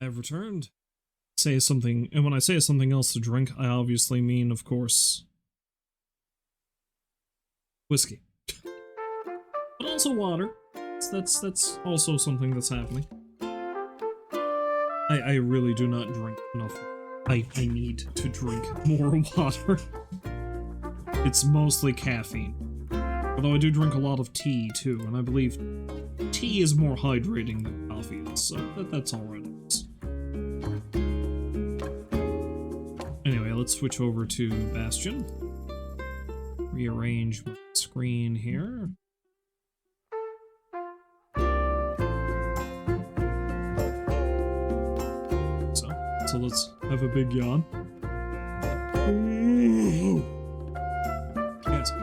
I've returned. Say something, and when I say something else to drink, I obviously mean, of course, whiskey. But also water. That's also something that's happening. I really do not drink enough. I need to drink more water. It's mostly caffeine. Although I do drink a lot of tea, too, and I believe tea is more hydrating than coffee is, so that's alright. Anyway, let's switch over to Bastion. Rearrange my screen here. So let's have a big yawn. Yes.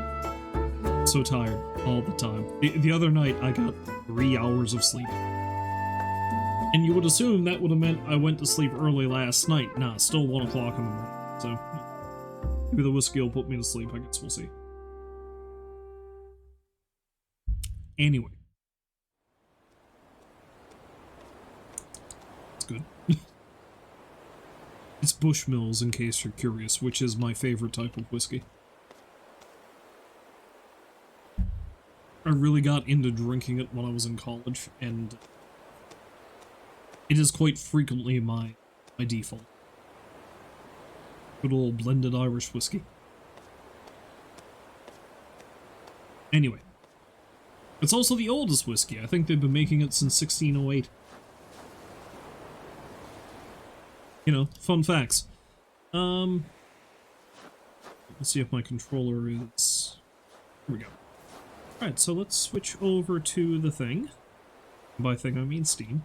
So tired all the time. The other night I got 3 hours of sleep. And you would assume that would have meant I went to sleep early last night. Nah, still 1 o'clock in the morning. So maybe the whiskey will put me to sleep. I guess we'll see. Anyway. It's good. It's Bushmills, in case you're curious, which is my favorite type of whiskey. I really got into drinking it when I was in college, and it is quite frequently my default. Good old blended Irish whiskey. Anyway. It's also the oldest whiskey. I think they've been making it since 1608. You know, fun facts. Let's see if my controller is... Here we go. Alright, so let's switch over to the thing. By thing, I mean Steam.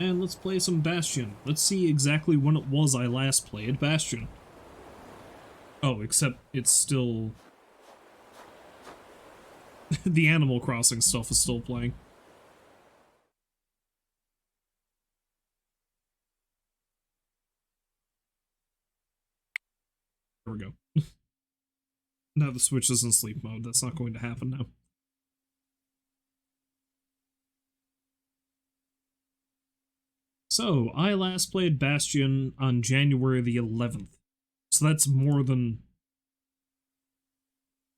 And let's play some Bastion. Let's see exactly when it was I last played Bastion. Oh, except it's still... the Animal Crossing stuff is still playing. There we go. Now the Switch is in sleep mode. That's not going to happen now. So, I last played Bastion on January the 11th. So that's more than...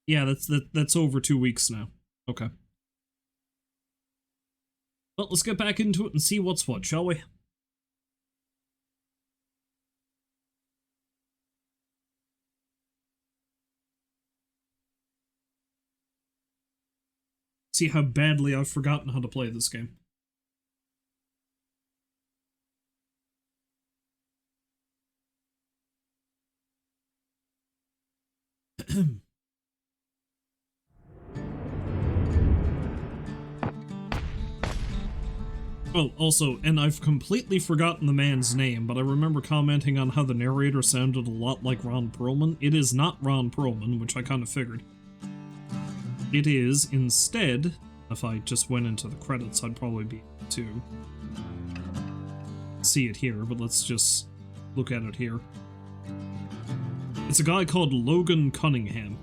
Yeah, that's over 2 weeks now. Okay. Well, let's get back into it and see what's what, shall we? See how badly I've forgotten how to play this game. Well, also, and I've completely forgotten the man's name, but I remember commenting on how the narrator sounded a lot like Ron Perlman. It is not Ron Perlman, which I kind of figured. It is, instead, if I just went into the credits, I'd probably be able to see it here, but let's just look at it here. It's a guy called Logan Cunningham,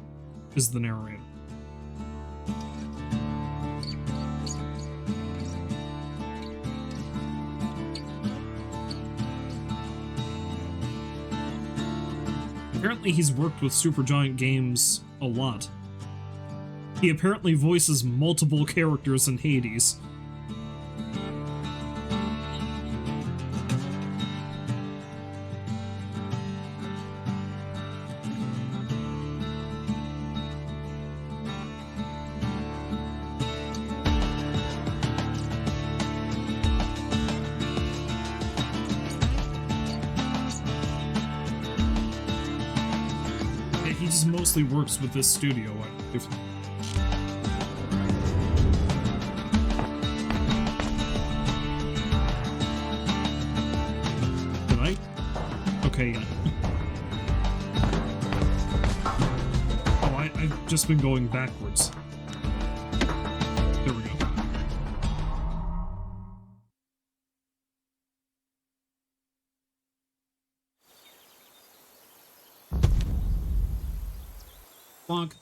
is the narrator. Apparently he's worked with Supergiant Games a lot. He apparently voices multiple characters in Hades. He just mostly works with this studio, I believe. Okay, yeah. Oh, I've just been going backwards. There we go. Bonk.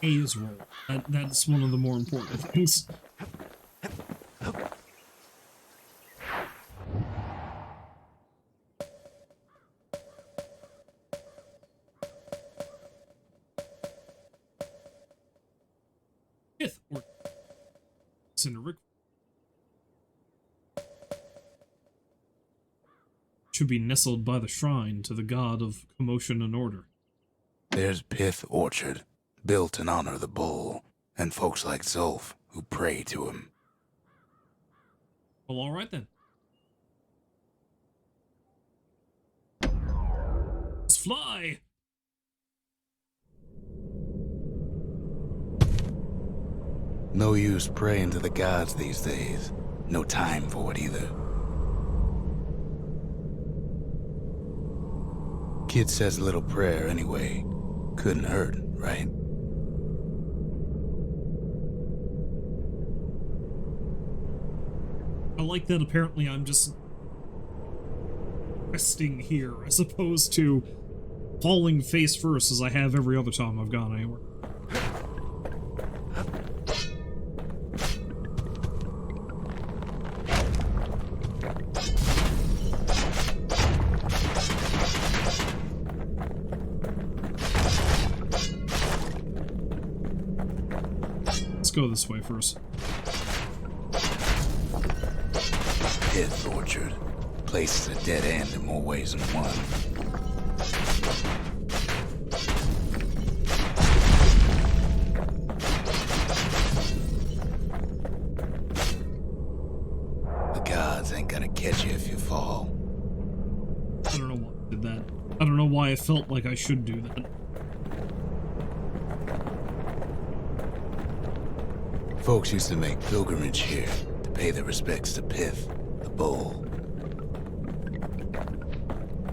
A's roll. That's one of the more important things. Fifth or Cineric should be nestled by the shrine to the god of commotion and order. There's Pith Orchard, built in honor of the bull, and folks like Zulf who pray to him. Well, alright then. Let's fly! No use praying to the gods these days. No time for it either. Kid says a little prayer anyway. Couldn't hurt, right? I like that apparently I'm just resting here as opposed to falling face first as I have every other time I've gone anywhere. Let's go this way first. Pith Orchard. Place is a dead end in more ways than one. The gods ain't gonna catch you if you fall. I don't know why I did that. I don't know why I felt like I should do that. Folks used to make pilgrimage here to pay their respects to Pith, the bull.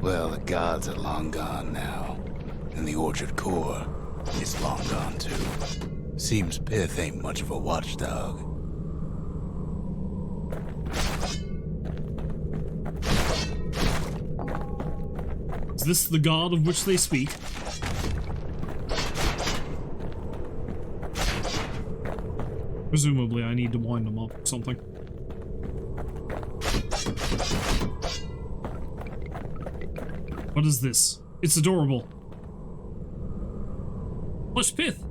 Well, the gods are long gone now, and the orchard core is long gone too. Seems Pith ain't much of a watchdog. Is this the god of which they speak? Presumably I need to wind them up or something. What is this? It's adorable. Plush Pith!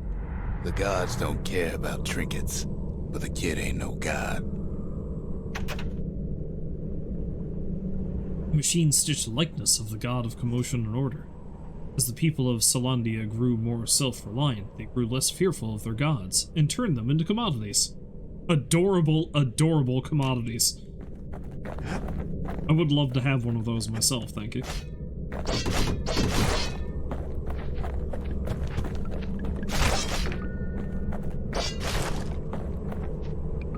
The gods don't care about trinkets, but the kid ain't no god. Machine-stitched likeness of the god of commotion and order. As the people of Solandia grew more self-reliant, they grew less fearful of their gods, and turned them into commodities. Adorable, adorable commodities. I would love to have one of those myself, thank you.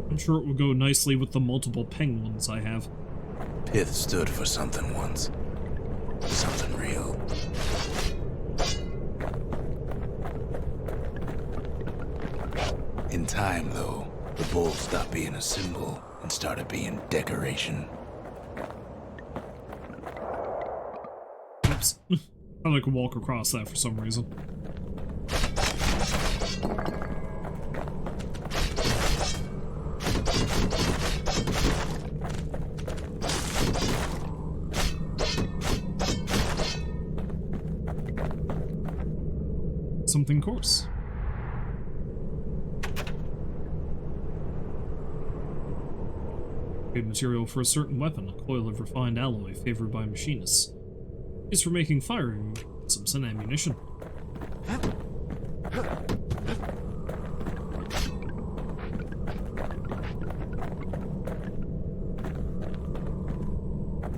I'm sure it would go nicely with the multiple penguins I have. Pith stood for something once. Something real. In time, though, the bull stopped being a symbol and started being decoration. Oops. I like to walk across that for some reason. Something coarse. Good material for a certain weapon, a coil of refined alloy favored by machinists. Used for making firing mechanisms and ammunition.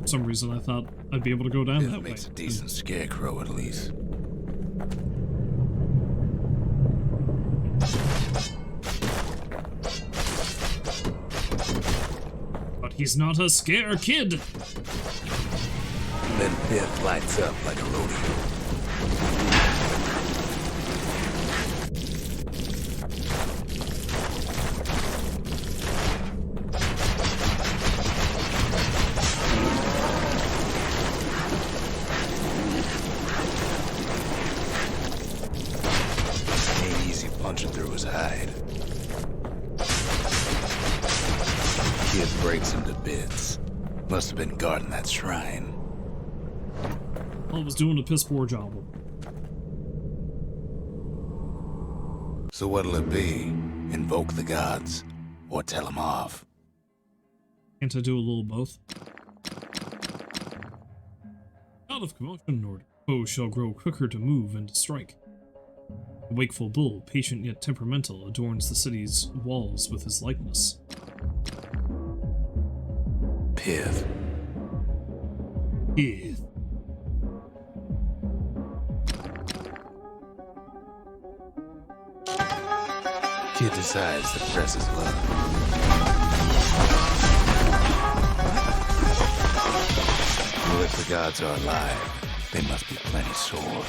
For some reason I thought I'd be able to go down that way. Makes a decent scarecrow at least. He's not a scare kid! Then Pith lights up like a rodeo. Ain't easy punching pits. Must have been guarding that shrine. I was doing a piss poor job. So what'll it be? Invoke the gods? Or tell them off? Can't I do a little both? Out of commotion, or foes shall grow quicker to move and to strike. A wakeful bull, patient yet temperamental, adorns the city's walls with his likeness. Pith. Yeah. Kid decides to press his luck. Well, if the gods are alive, they must be plenty sore.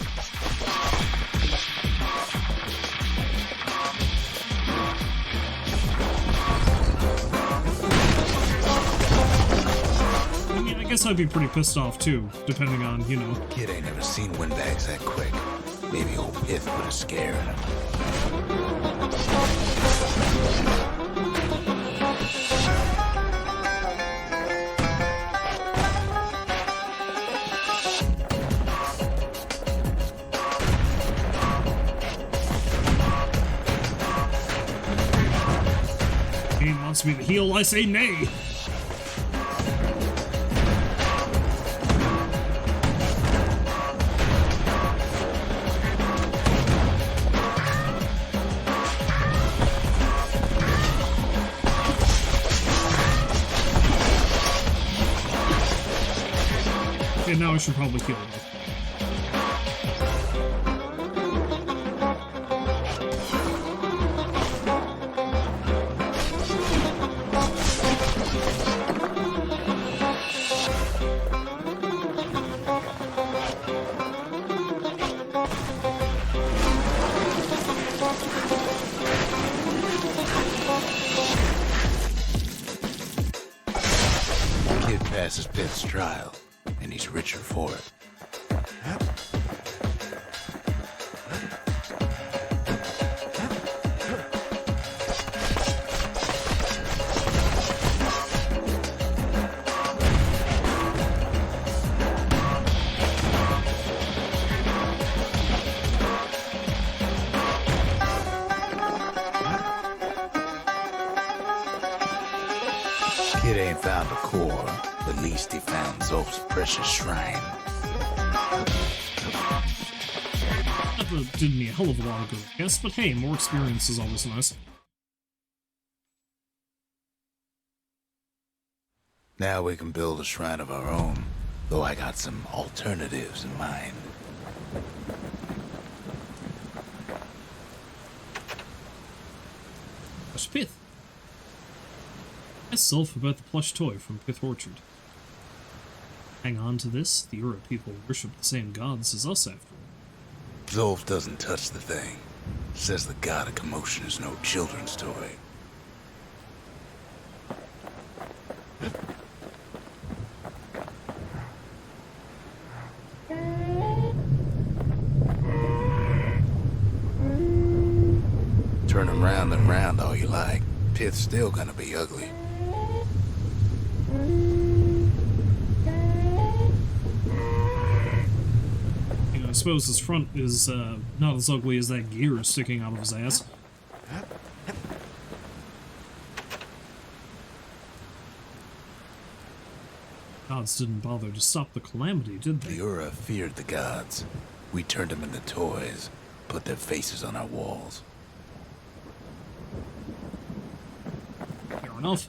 I mean, I guess I'd be pretty pissed off too, depending on, you know. Kid ain't never seen windbags that quick. Maybe old Pith put a scare in him. He wants me to heal, I say nay. Okay, now I should probably heal him. Kid passes Pith's trial, and he's richer for it. Kid ain't found a core, but at least he found Zolf's precious shrine. That did me a hell of a lot of good, I guess, but hey, more experience is always nice. Now we can build a shrine of our own, though I got some alternatives in mind. There's Pith. Ask Zolf about the plush toy from Pith Orchard. Hang on to this, the Ura people worship the same gods as us after all. Zolf doesn't touch the thing. Says the god of commotion is no children's toy. Turn him round and round all you like. Pith's still gonna be ugly. You know, I suppose his front is not as ugly as that gear sticking out of his ass. Gods didn't bother to stop the calamity, did they? The Ura feared the gods. We turned them into toys, put their faces on our walls. Fair enough.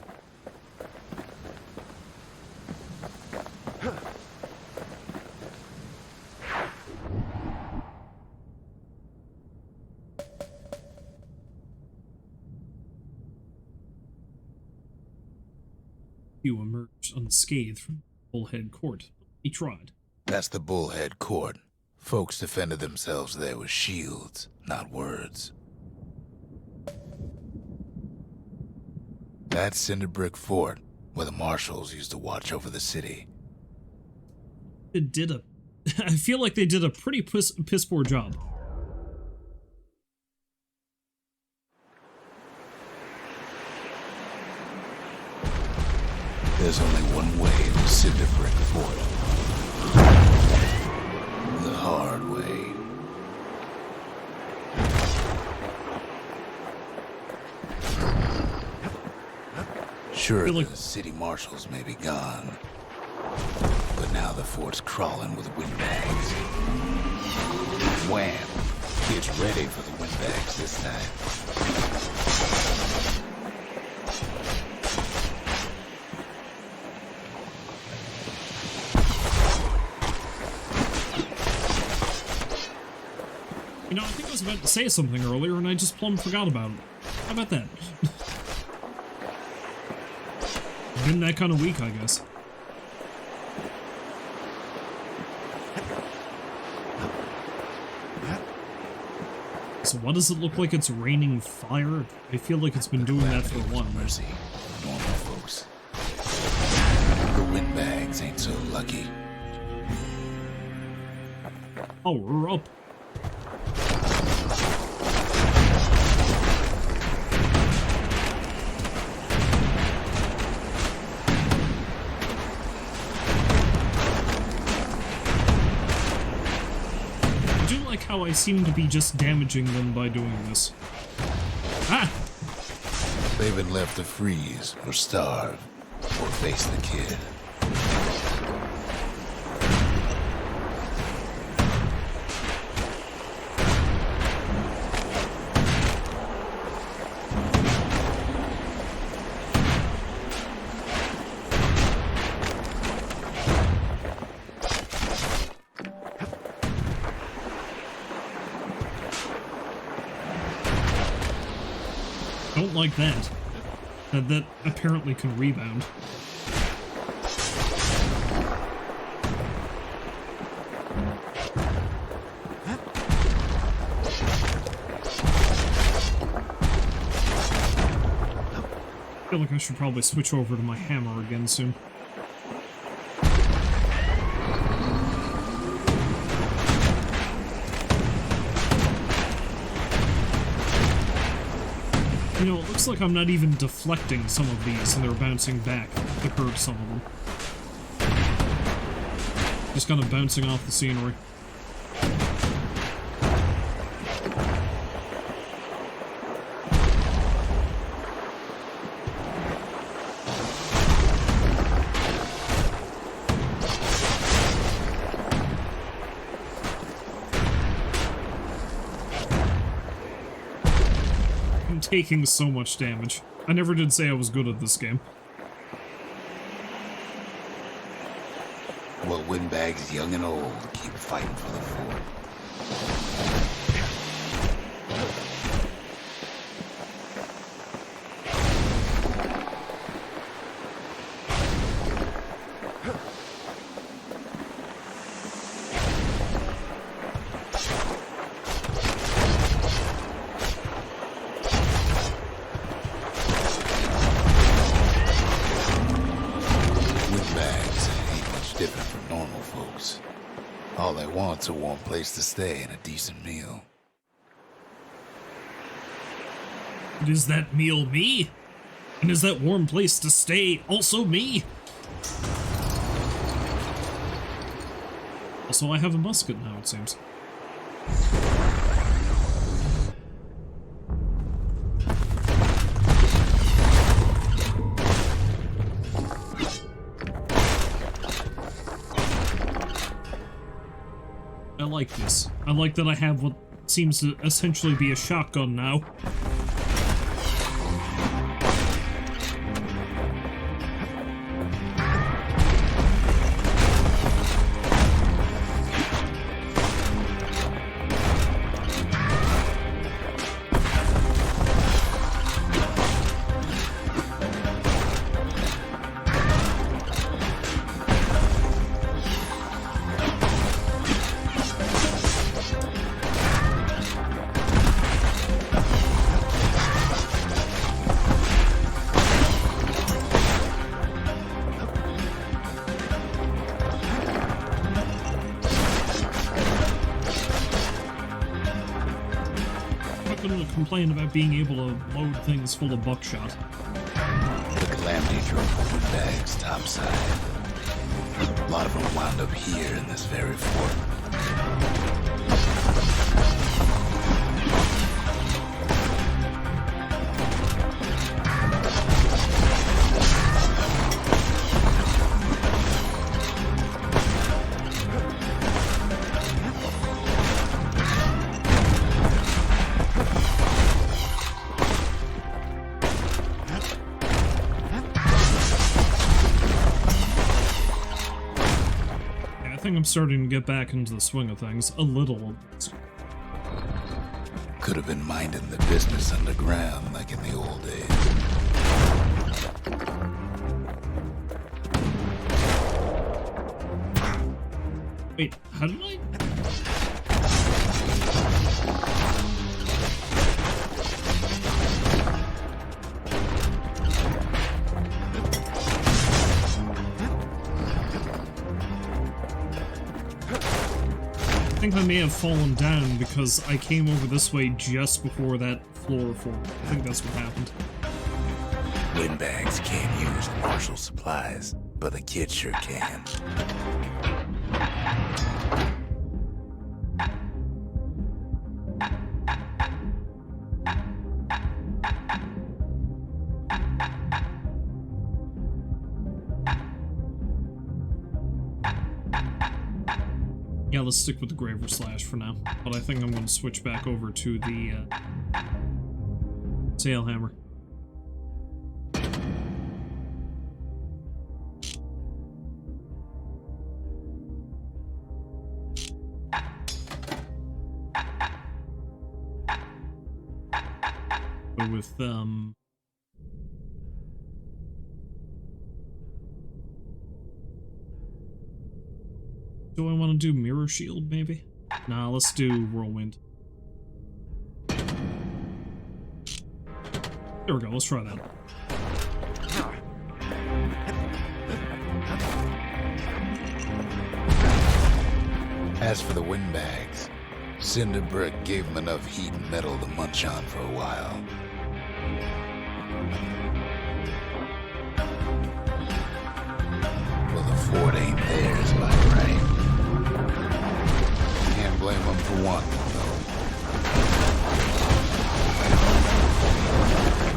You emerged unscathed from Bullhead Court. He tried. That's the Bullhead Court. Folks defended themselves there with shields, not words. That's Cinder Brick Fort, where the marshals used to watch over the city. It did a... I feel like they did a pretty piss poor job. There's only one way to cinder brick portal. The hard way. Sure, Feel like- the city marshals may be gone, but now the fort's crawling with windbags. Wham! It's ready for the windbags this time. You know, I think I was about to say something earlier and I just plumb forgot about it. How about that? Been that kind of week, I guess. So why does it look like it's raining fire? I feel like it's been doing that for a while. Mercy, normal folks. The windbags ain't so lucky. Oh, we're up. I do like how I seem to be just damaging them by doing this. Ah! They've been left to freeze or starve or face the kid. Don't like that. That apparently can rebound. I feel like I should probably switch over to my hammer again soon. You know, it looks like I'm not even deflecting some of these, and they're bouncing back to hurt some of them. Just kind of bouncing off the scenery. I'm taking so much damage. I never did say I was good at this game. Well, windbags young and old keep fighting for the fort. Windbags ain't much different from normal folks. All they want's a warm place to stay and a decent meal. And is that meal me? And is that warm place to stay also me? Also, I have a musket now, it seems. I like this. I like that I have what seems to essentially be a shotgun now. I'm not gonna complain about being able to load things full of buckshot. Look at Calamity drove the windbags topside. A lot of them wound up here in this very fort. I think I'm starting to get back into the swing of things a little. Could have been minding the business underground like in the old days. Wait, how did I? I think I may have fallen down because I came over this way just before that floor formed. I think that's what happened. Windbags can't use martial supplies, but the kid sure can. Yeah, let's stick with the Graver Slash for now. But I think I'm going to switch back over to the Sail Hammer. Go with, do I want to do Mirror Shield, maybe? Nah, let's do Whirlwind. There we go, let's try that. As for the windbags, Cinderbrick gave them enough heat and metal to munch on for a while. Well, the fort ain't theirs by right. Can't blame them for wanting it, though.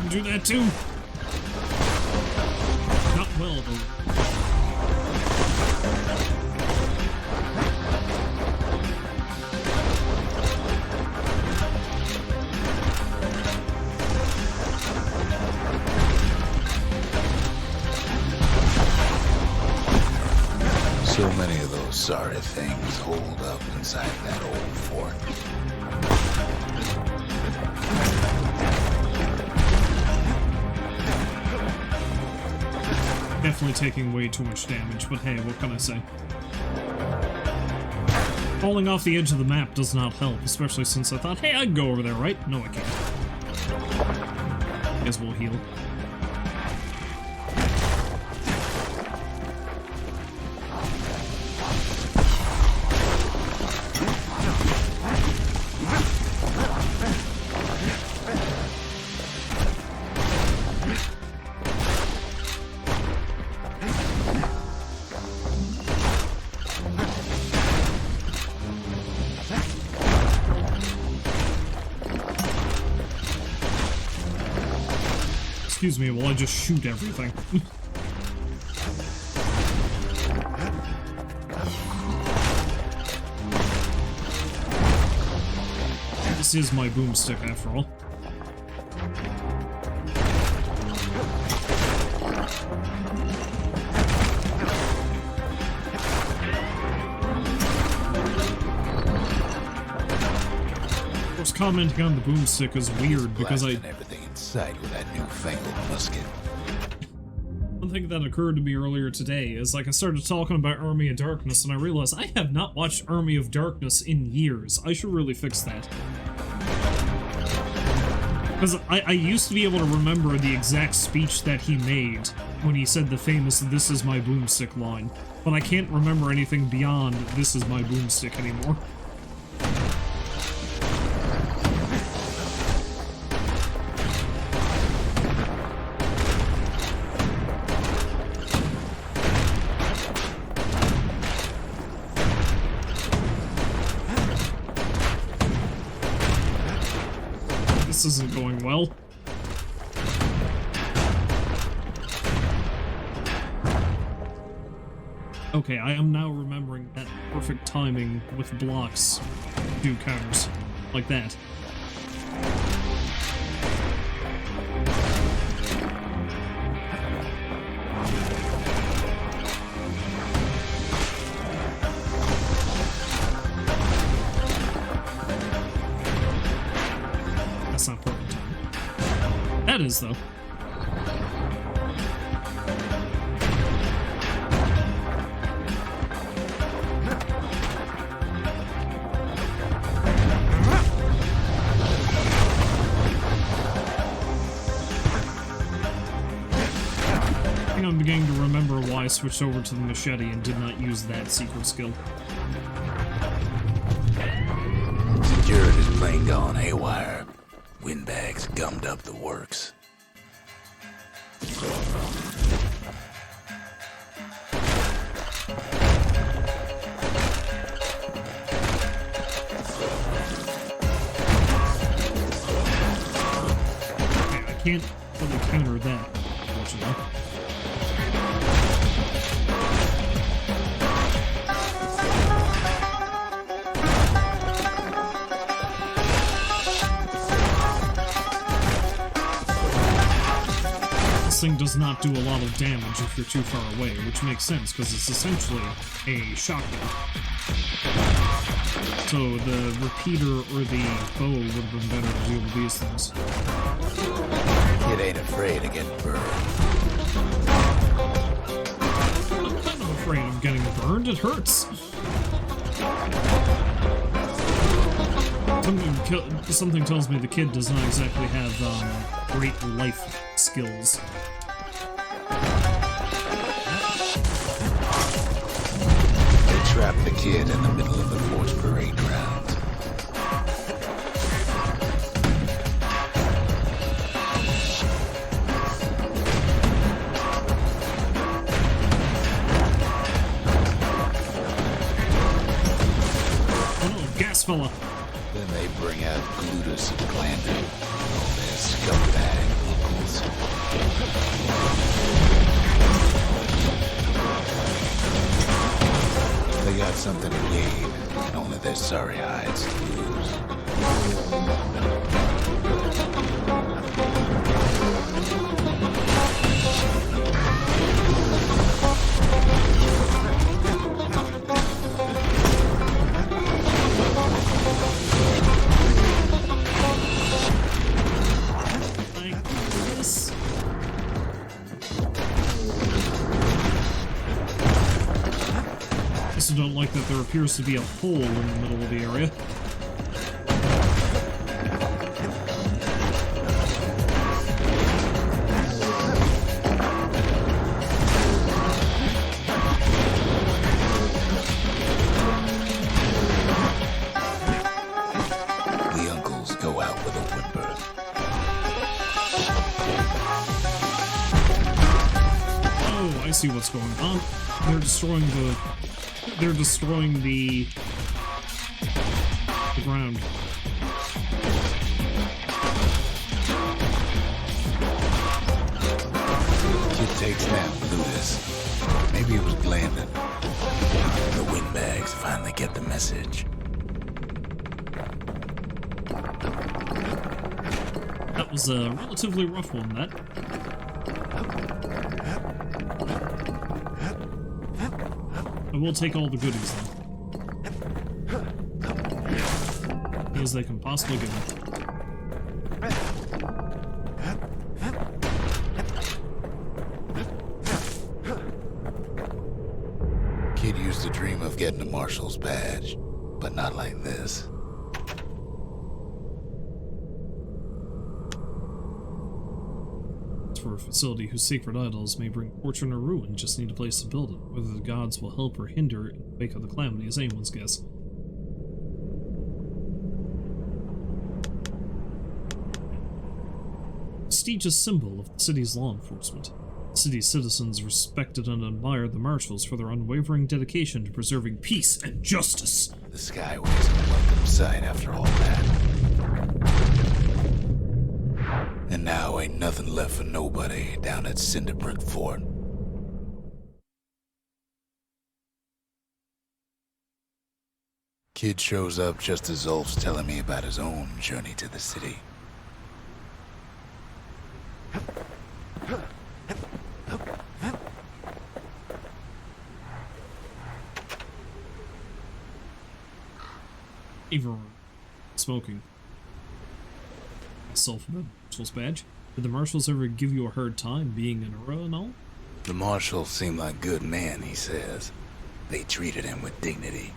Do that too. Not well, though. So many of those sorry things hold up inside that old fort. Definitely taking way too much damage, but hey, what can I say? Falling off the edge of the map does not help, especially since I thought, hey, I can go over there, right? No, I can't. Guess we'll heal. Excuse me while I just shoot everything. This is my boomstick after all. Of course, commenting on the boomstick is weird because everything in sight with that newfangled musket. One thing that occurred to me earlier today is, like, I started talking about Army of Darkness and I realized I have not watched Army of Darkness in years. I should really fix that. Because I used to be able to remember the exact speech that he made when he said the famous "This is my boomstick" line, but I can't remember anything beyond "This is my boomstick" anymore. isn't going well. Okay, I am now remembering that perfect timing with blocks do counters. Like that. That's not perfect timing. That is, though. I'm beginning to remember why I switched over to the machete and did not use that secret skill. Security is plain gone haywire. Windbags gummed up the works. Okay, I can't really counter that, unfortunately. This thing does not do a lot of damage if you're too far away, which makes sense because it's essentially a shotgun. So the repeater or the bow would have been better to deal with these things. Kid ain't afraid of getting burned. I'm kind of afraid of getting burned. It hurts. Something tells me the kid does not exactly have great life skills. They trapped the kid in the middle of the force parade grounds. Oh no, gas fella. Then they bring out Glutus and Glandon. All their scumbag uncles. They got something to gain, and only their sorry hides to lose. Like this. I also don't like that there appears to be a hole in the middle of the area. The uncles go out with a whimper. Oh, I see what's going on. They're destroying the ground. Kid takes down Glutus. Maybe it was Glandon. The windbags finally get the message. That was a relatively rough one, that. I will take all the goodies, though. As they can possibly get. Kid used to dream of getting a marshal's badge, but not like this. For a facility whose sacred idols may bring fortune or ruin, just need a place to build it. Whether the gods will help or hinder in the wake of the calamity is anyone's guess. Prestigious symbol of the city's law enforcement. The city's citizens respected and admired the marshals for their unwavering dedication to preserving peace and justice. The sky wasn't a welcome sight after all that. Now ain't nothing left for nobody down at Cinderbrick Fort. Kid shows up just as Zulf's telling me about his own journey to the city. Even smoking. Marshal's badge. Did the marshals ever give you a hard time being an Ura and all? The marshals seem like good men, he says. They treated him with dignity.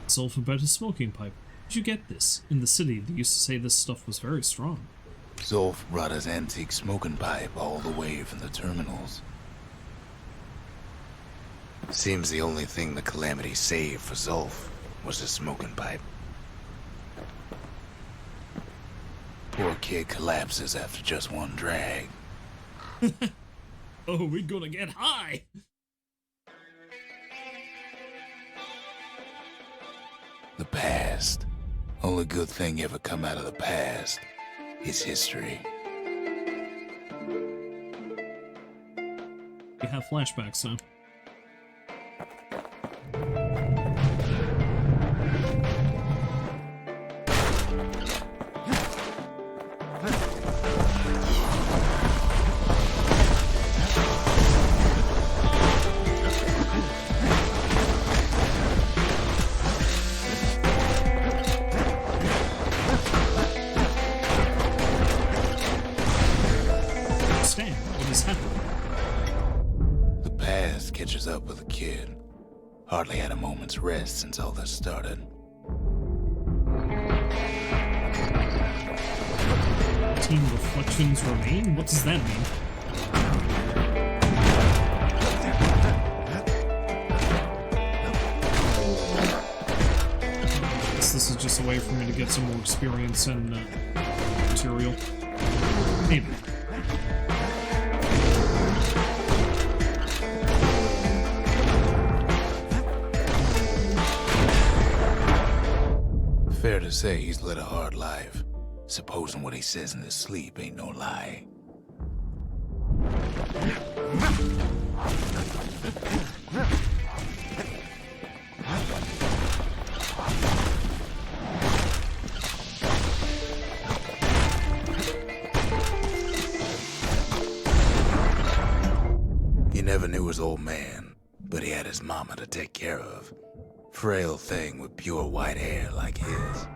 Zulf about his smoking pipe. Did you get this? In the city, they used to say this stuff was very strong. Zulf brought his antique smoking pipe all the way from the terminals. Seems the only thing the Calamity saved for Zulf was his smoking pipe. Poor kid collapses after just one drag. Oh, we're gonna get high! The past. Only good thing ever come out of the past is history. We have flashbacks now. The past catches up with the kid. Hardly had a moment's rest since all this started. Team reflections remain? What does that mean? I guess this is just a way for me to get some more experience and material. Maybe. Fair to say he's led a hard life, supposing what he says in his sleep ain't no lie. He never knew his old man, but he had his mama to take care of. Frail thing with pure white hair like his.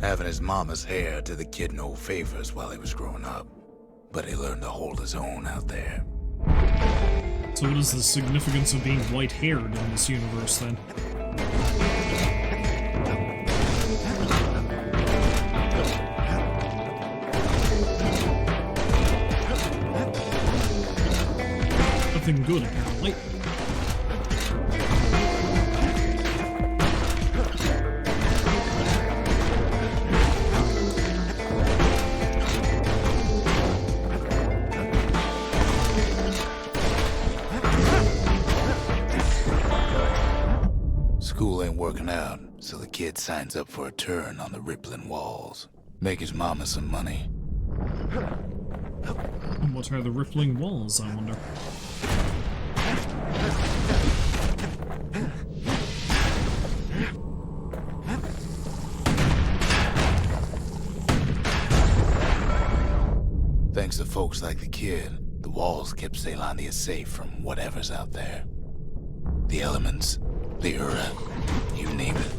Having his mama's hair did the kid no favors while he was growing up. But he learned to hold his own out there. So what is the significance of being white-haired in this universe, then? Nothing good, apparently. School ain't working out, so the kid signs up for a turn on the rippling walls. Make his mama some money. And what are the rippling walls, I wonder? Thanks to folks like the kid, the walls kept Ceylondia safe from whatever's out there. The elements, the Ura, you name it.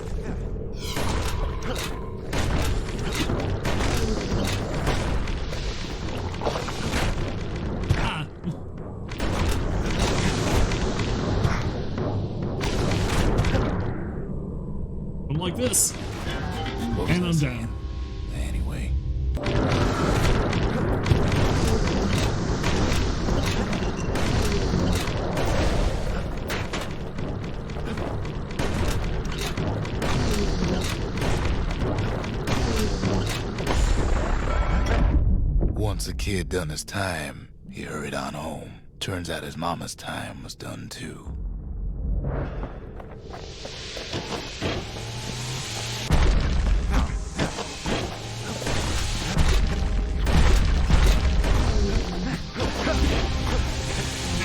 Ah! I'm like this. And I'm down. Anyway. the kid done his time, he hurried on home. Turns out his mama's time was done too.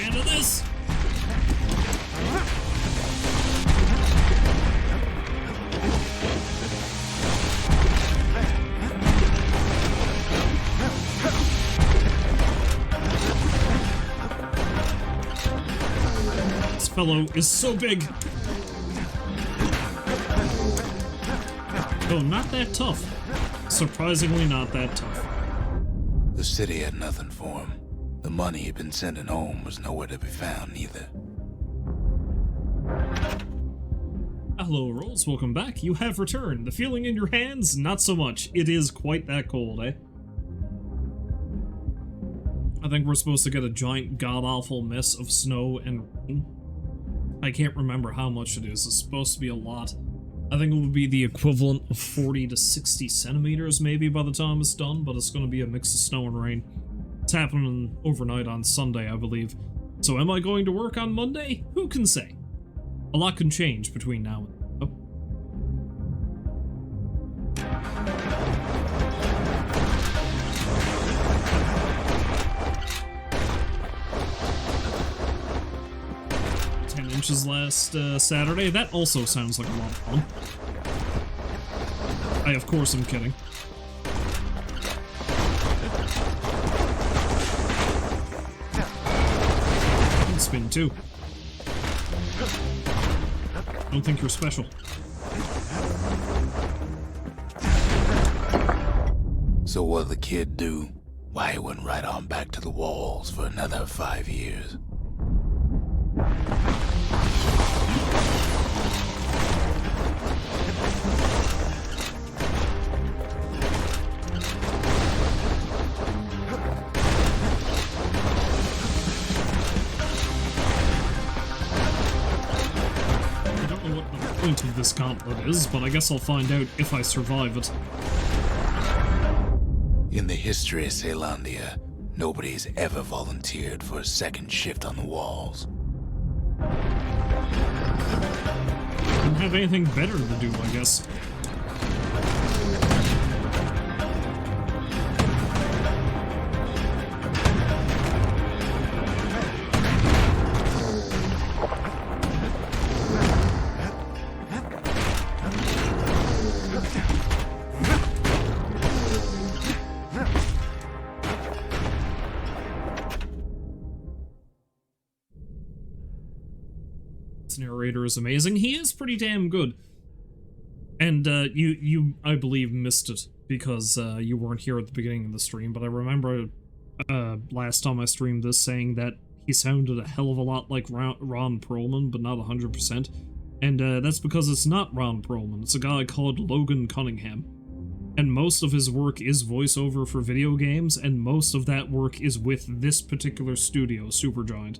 Into this! This fellow is so big! Oh, not that tough. Surprisingly not that tough. The city had nothing for him. The money he'd been sending home was nowhere to be found either. Hello, Rolls. Welcome back. You have returned. The feeling in your hands? Not so much. It is quite that cold, eh? I think we're supposed to get a giant god-awful mess of snow and rain. I can't remember how much it is. It's supposed to be a lot. I think it would be the equivalent of 40 to 60 centimeters maybe by the time it's done, but it's going to be a mix of snow and rain. It's happening overnight on Sunday, I believe. So am I going to work on Monday? Who can say? A lot can change between now and then. Oh. Inches last Saturday. That also sounds like a lot of fun. I, of course, am kidding. You can spin too. Don't think you're special. So what'd the kid do? Why, he went right on back to the walls for another 5 years. Point of this gauntlet is, but I guess I'll find out if I survive it. In the history of Caelondia, nobody's ever volunteered for a second shift on the walls. Don't have anything better to do, I guess. Narrator is amazing. He is pretty damn good. And you I believe missed it because you weren't here at the beginning of the stream, but I remember last time I streamed this saying that he sounded a hell of a lot like Ron Perlman, but not 100%. And that's because it's not Ron Perlman. It's a guy called Logan Cunningham. And most of his work is voiceover for video games, and most of that work is with this particular studio, Supergiant.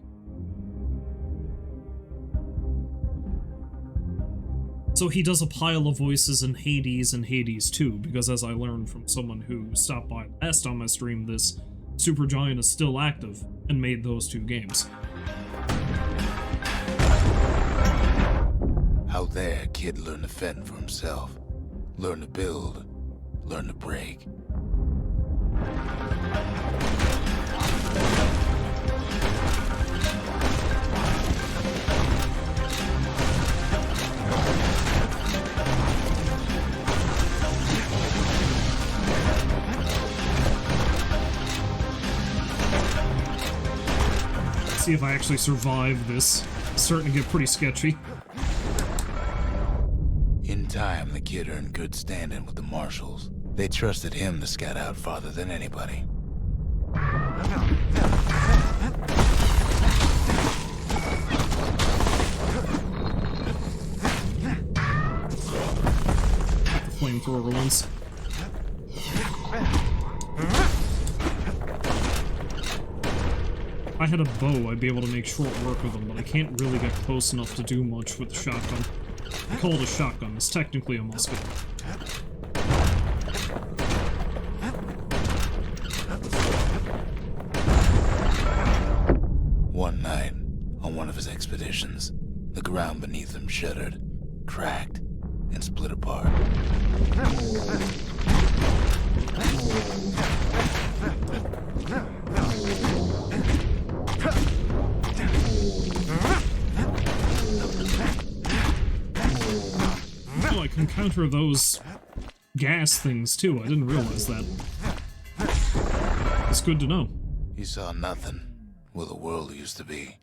So he does a pile of voices in Hades and Hades 2, because as I learned from someone who stopped by last time I streamed this, Supergiant is still active and made those two games. Out there, kid learned to fend for himself. Learn to build. Learn to break. See if I actually survive this. It's starting to get pretty sketchy. In time, the kid earned good standing with the marshals. They trusted him to scout out farther than anybody. The flamethrower once. If I had a bow, I'd be able to make short work with them, but I can't really get close enough to do much with the shotgun. I call it a shotgun. It's technically a musket. One night, on one of his expeditions, the ground beneath him shuddered, cracked, and split apart. Oh, I can counter those gas things too. I didn't realize that. It's good to know. He saw nothing where the world used to be.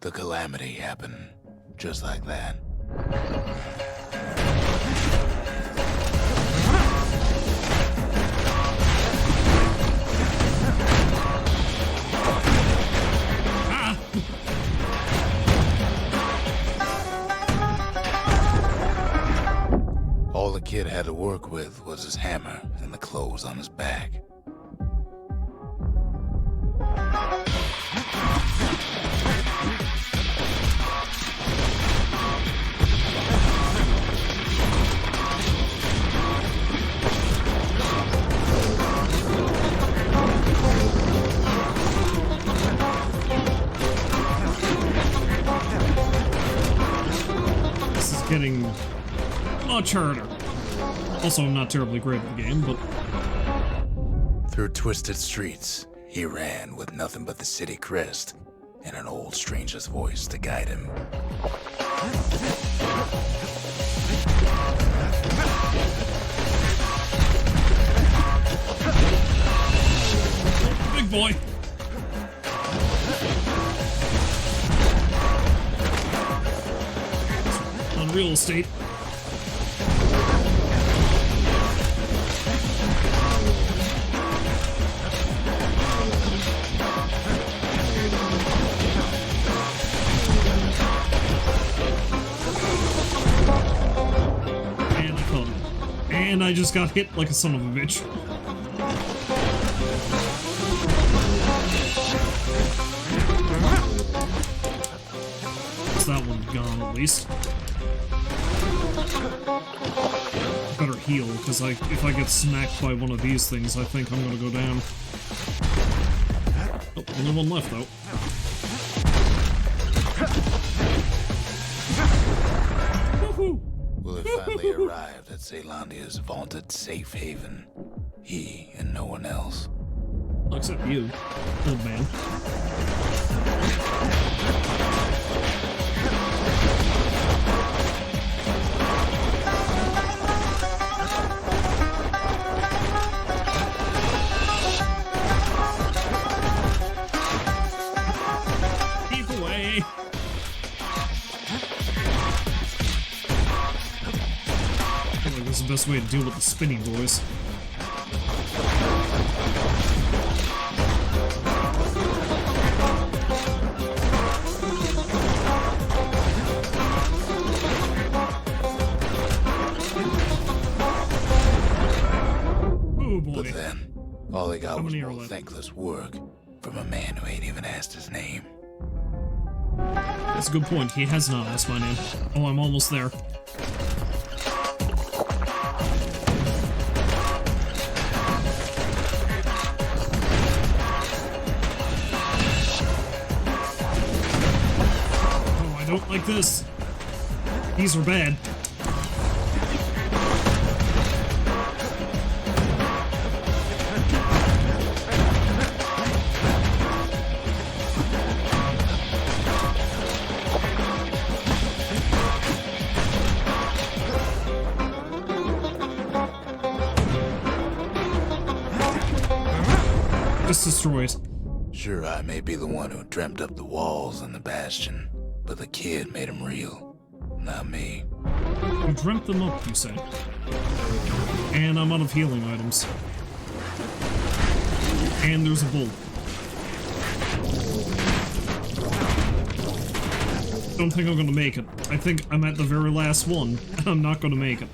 The calamity happened just like that. Ah! All the kid had to work with was his hammer and the clothes on his back. This is getting much harder. Also, I'm not terribly great at the game, but Through twisted streets, he ran with nothing but the city crest and an old stranger's voice to guide him. big boy. On real estate. And I caught him. And I just got hit like a son of a bitch. That one gone at least. Better heal, because if I get smacked by one of these things, I think I'm gonna go down. Oh, only one left though. Woohoo! Well, it finally arrived at Caelondia's vaunted safe haven. He and no one else. Except you, old man. The best way to deal with the spinny boys. Oh boy. But then, all he got was more left? thankless work from a man who ain't even asked his name. That's a good point. He has not asked my name. Oh, I'm almost there. Don't like this. These are bad. Just destroy it. Sure, I may be the one who dreamt up the walls and the Bastion, but the kid made them real, not me. You dreamt them up, you said. And I'm out of healing items. And there's a bull. Don't think I'm gonna make it. I think I'm at the very last one, and I'm not gonna make it.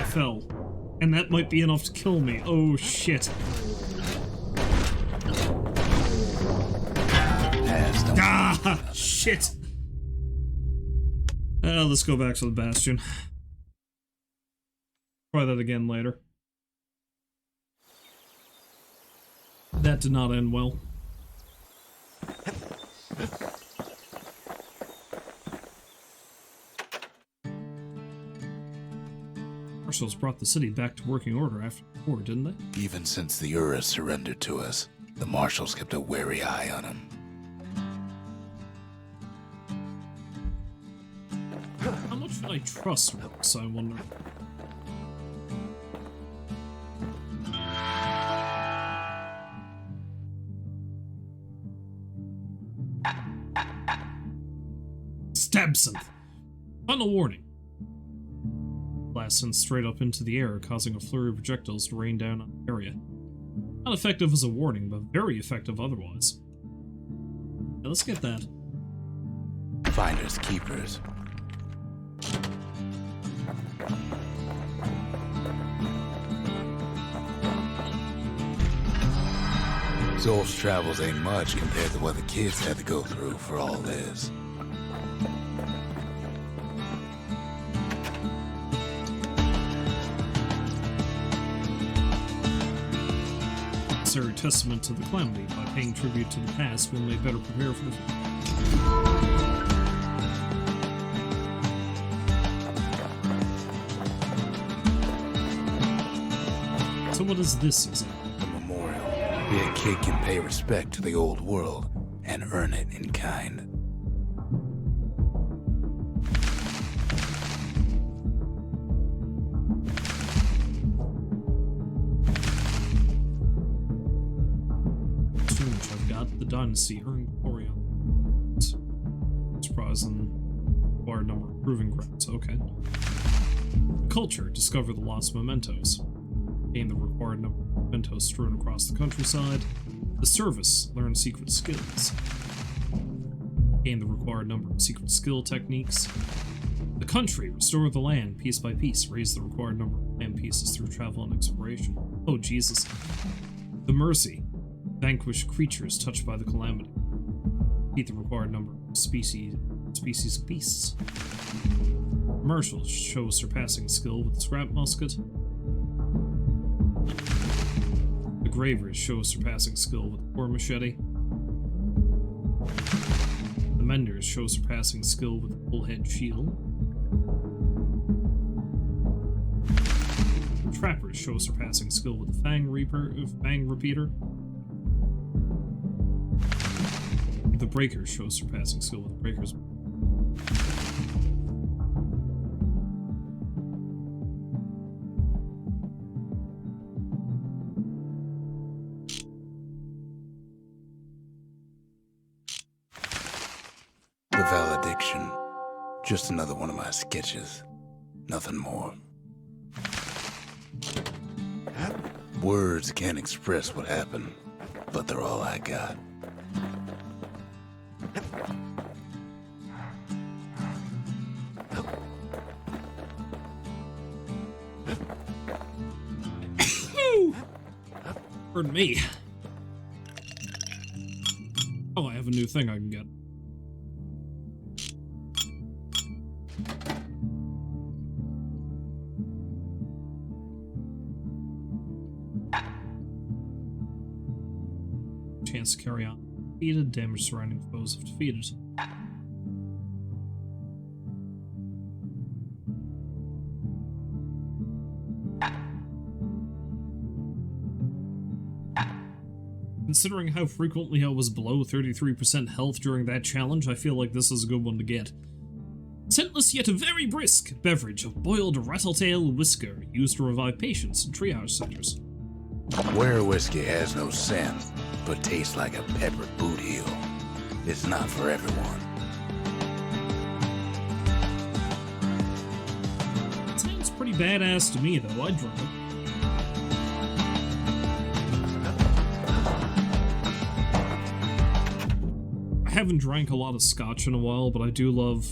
Fell. And that might be enough to kill me. Oh, shit. Ah, shit. Let's go back to the Bastion. Try that again later. That did not end well. Marshals brought the city back to working order after the war, didn't they? Even since the Ura surrendered to us, the Marshals kept a wary eye on him. How much should I trust Rex, I wonder? Stabsynth! Final warning. Blast sent straight up into the air, causing a flurry of projectiles to rain down on the area. Not effective as a warning, but very effective otherwise. Yeah, let's get that. Finders keepers. Zolf's travels ain't much compared to what the kids had to go through for all this. Necessary testament to the calamity. By paying tribute to the past, we may better prepare for the future. So what is this exactly? A memorial. Where a kid can pay respect to the old world and earn it in kind. I've got the dynasty earn glory on surprise and required number of proving grounds. Okay. Culture, discover the lost mementos. Gain the required number of mementos strewn across the countryside. The service, learn secret skills. Gain the required number of secret skill techniques. The country, restore the land piece by piece. Raise the required number of land pieces through travel and exploration. Oh, Jesus. The mercy, vanquish creatures touched by the calamity. Defeat the required number of species of beasts. Commercials, show surpassing skill with the scrap musket. The Gravers show surpassing skill with the war machete. The Menders show surpassing skill with the bullhead shield. The Trappers show surpassing skill with the Fang Repeater. The Breakers show surpassing skill with the Breakers. The valediction. Just another one of my sketches. Nothing more. Words can't express what happened, but they're all I got. Pardon me. Oh, I have a new thing I can get. Chance to carry on. Defeated, damage surrounding foes if defeated. Considering how frequently I was below 33% health during that challenge, I feel like this is a good one to get. Scentless yet very brisk beverage of boiled rattletail whisker used to revive patients in triage centers. Where whiskey has no scent, but tastes like a peppered boot heel, it's not for everyone. It sounds pretty badass to me, though. I'd drink it. I haven't drank a lot of scotch in a while, but I do love,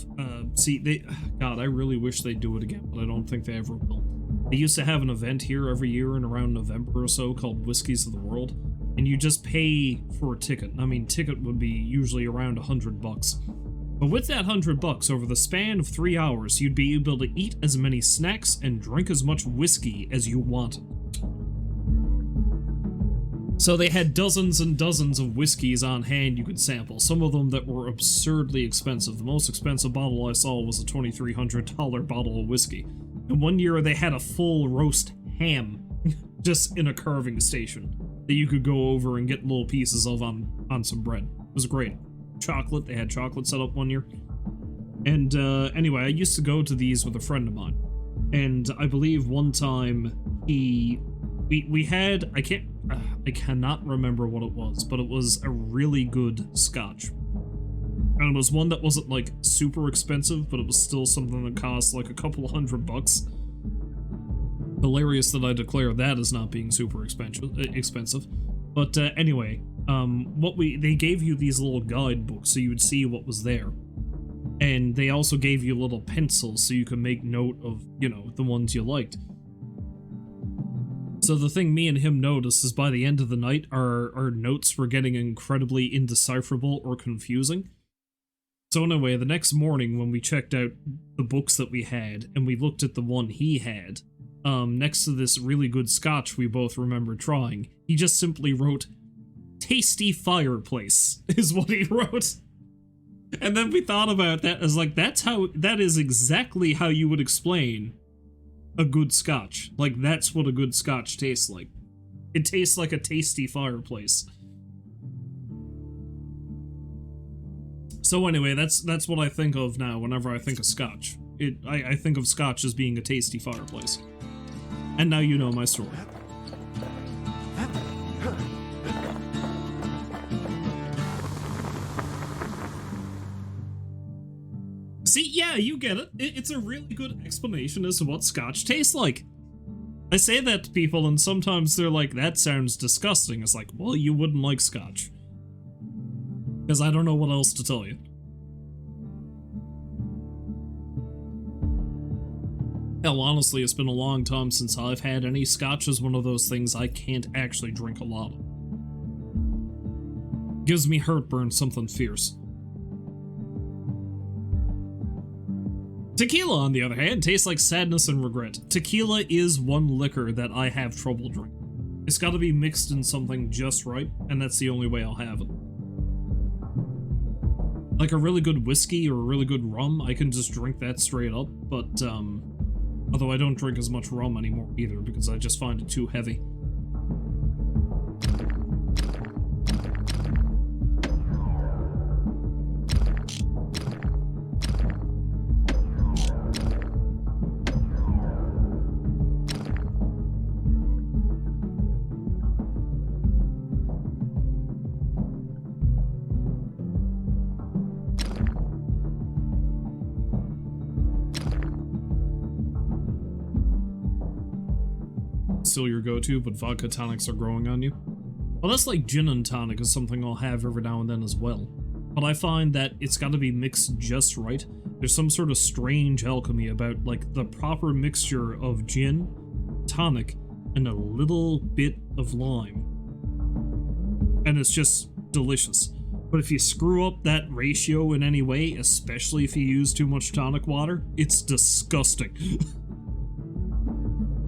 God, I really wish they'd do it again, but I don't think they ever will. They used to have an event here every year in around November or so called Whiskies of the World, and you just pay for a ticket. I mean, ticket would be usually around $100. But with that $100, over the span of 3 hours, you'd be able to eat as many snacks and drink as much whiskey as you wanted. So they had dozens and dozens of whiskeys on hand you could sample, some of them that were absurdly expensive. The most expensive bottle I saw was a $2,300 bottle of whiskey. And one year they had a full roast ham just in a carving station that you could go over and get little pieces of on some bread. It was great. Chocolate, they had chocolate set up one year. And anyway, I used to go to these with a friend of mine. And I believe one time we had, I cannot remember what it was, but it was a really good scotch. And it was one that wasn't like super expensive, but it was still something that cost like a couple of $100. Hilarious that I declare that as not being super expensive. But anyway, they gave you these little guidebooks so you would see what was there. And they also gave you little pencils so you could make note of, you know, the ones you liked. So the thing me and him noticed is by the end of the night, our notes were getting incredibly indecipherable or confusing. So anyway, the next morning when we checked out the books that we had, and we looked at the one he had, next to this really good scotch we both remember trying, he just simply wrote, "Tasty fireplace," is what he wrote. And then we thought about that as like, that is exactly how you would explain a good scotch. Like, that's what a good scotch tastes like. It tastes like a tasty fireplace. So anyway, that's what I think of now whenever I think of scotch. I think of scotch as being a tasty fireplace. And now you know my story. See, yeah, you get it. It's a really good explanation as to what scotch tastes like. I say that to people and sometimes they're like, that sounds disgusting. It's like, well, you wouldn't like scotch. Because I don't know what else to tell you. Hell, honestly, it's been a long time since I've had any. Scotch is one of those things I can't actually drink a lot of. Gives me heartburn, something fierce. Tequila, on the other hand, tastes like sadness and regret. Tequila is one liquor that I have trouble drinking. It's gotta be mixed in something just right, and that's the only way I'll have it. Like a really good whiskey or a really good rum, I can just drink that straight up, but, although I don't drink as much rum anymore either, because I just find it too heavy. Still your go-to, but vodka tonics are growing on you? Well, that's like gin and tonic is something I'll have every now and then as well. But I find that it's got to be mixed just right. There's some sort of strange alchemy about, like, the proper mixture of gin, tonic, and a little bit of lime. And it's just delicious. But if you screw up that ratio in any way, especially if you use too much tonic water, it's disgusting.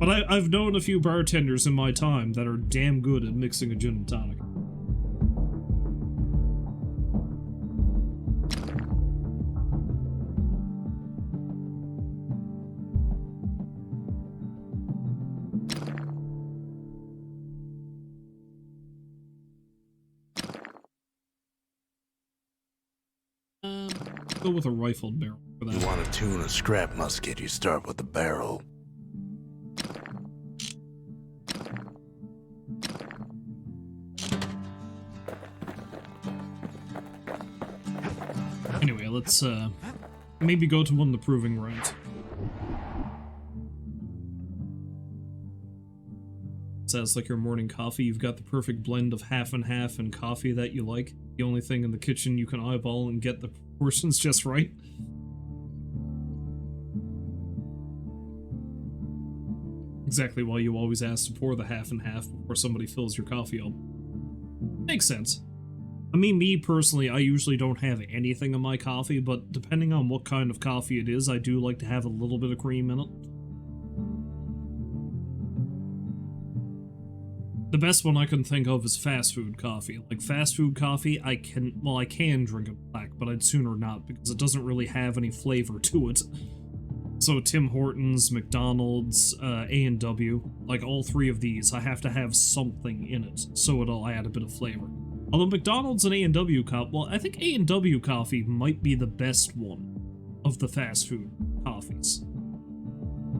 But I've known a few bartenders in my time that are damn good at mixing a gin and tonic. Go with a rifled barrel for that. You want to tune a scrap musket, you start with the barrel. Anyway, let's maybe go to one of the proving grounds. Sounds like your morning coffee. You've got the perfect blend of half and half and coffee that you like. The only thing in the kitchen you can eyeball and get the proportions just right. Exactly why you always ask to pour the half and half before somebody fills your coffee up. Makes sense. I mean, me personally, I usually don't have anything in my coffee, but depending on what kind of coffee it is, I do like to have a little bit of cream in it. The best one I can think of is fast food coffee. Like, fast food coffee, I can drink it black, but I'd sooner not, because it doesn't really have any flavor to it. So Tim Hortons, McDonald's, A&W, like all three of these, I have to have something in it, so it'll add a bit of flavor. Although McDonald's and A&W coffee, well, I think A&W coffee might be the best one of the fast food coffees.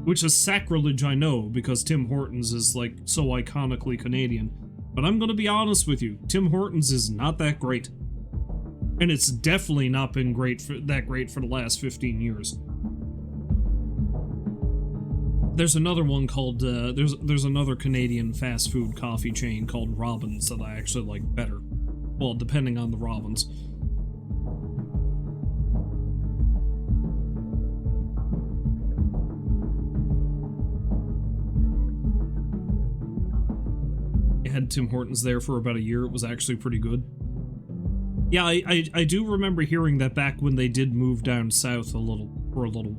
Which is sacrilege, I know, because Tim Hortons is, like, so iconically Canadian. But I'm gonna be honest with you, Tim Hortons is not that great. And it's definitely not been that great for the last 15 years. There's another one called, there's another Canadian fast food coffee chain called Robin's that I actually like better. Well, depending on the Robins. I had Tim Hortons there for about a year. It was actually pretty good. Yeah, I do remember hearing that back when they did move down south for a little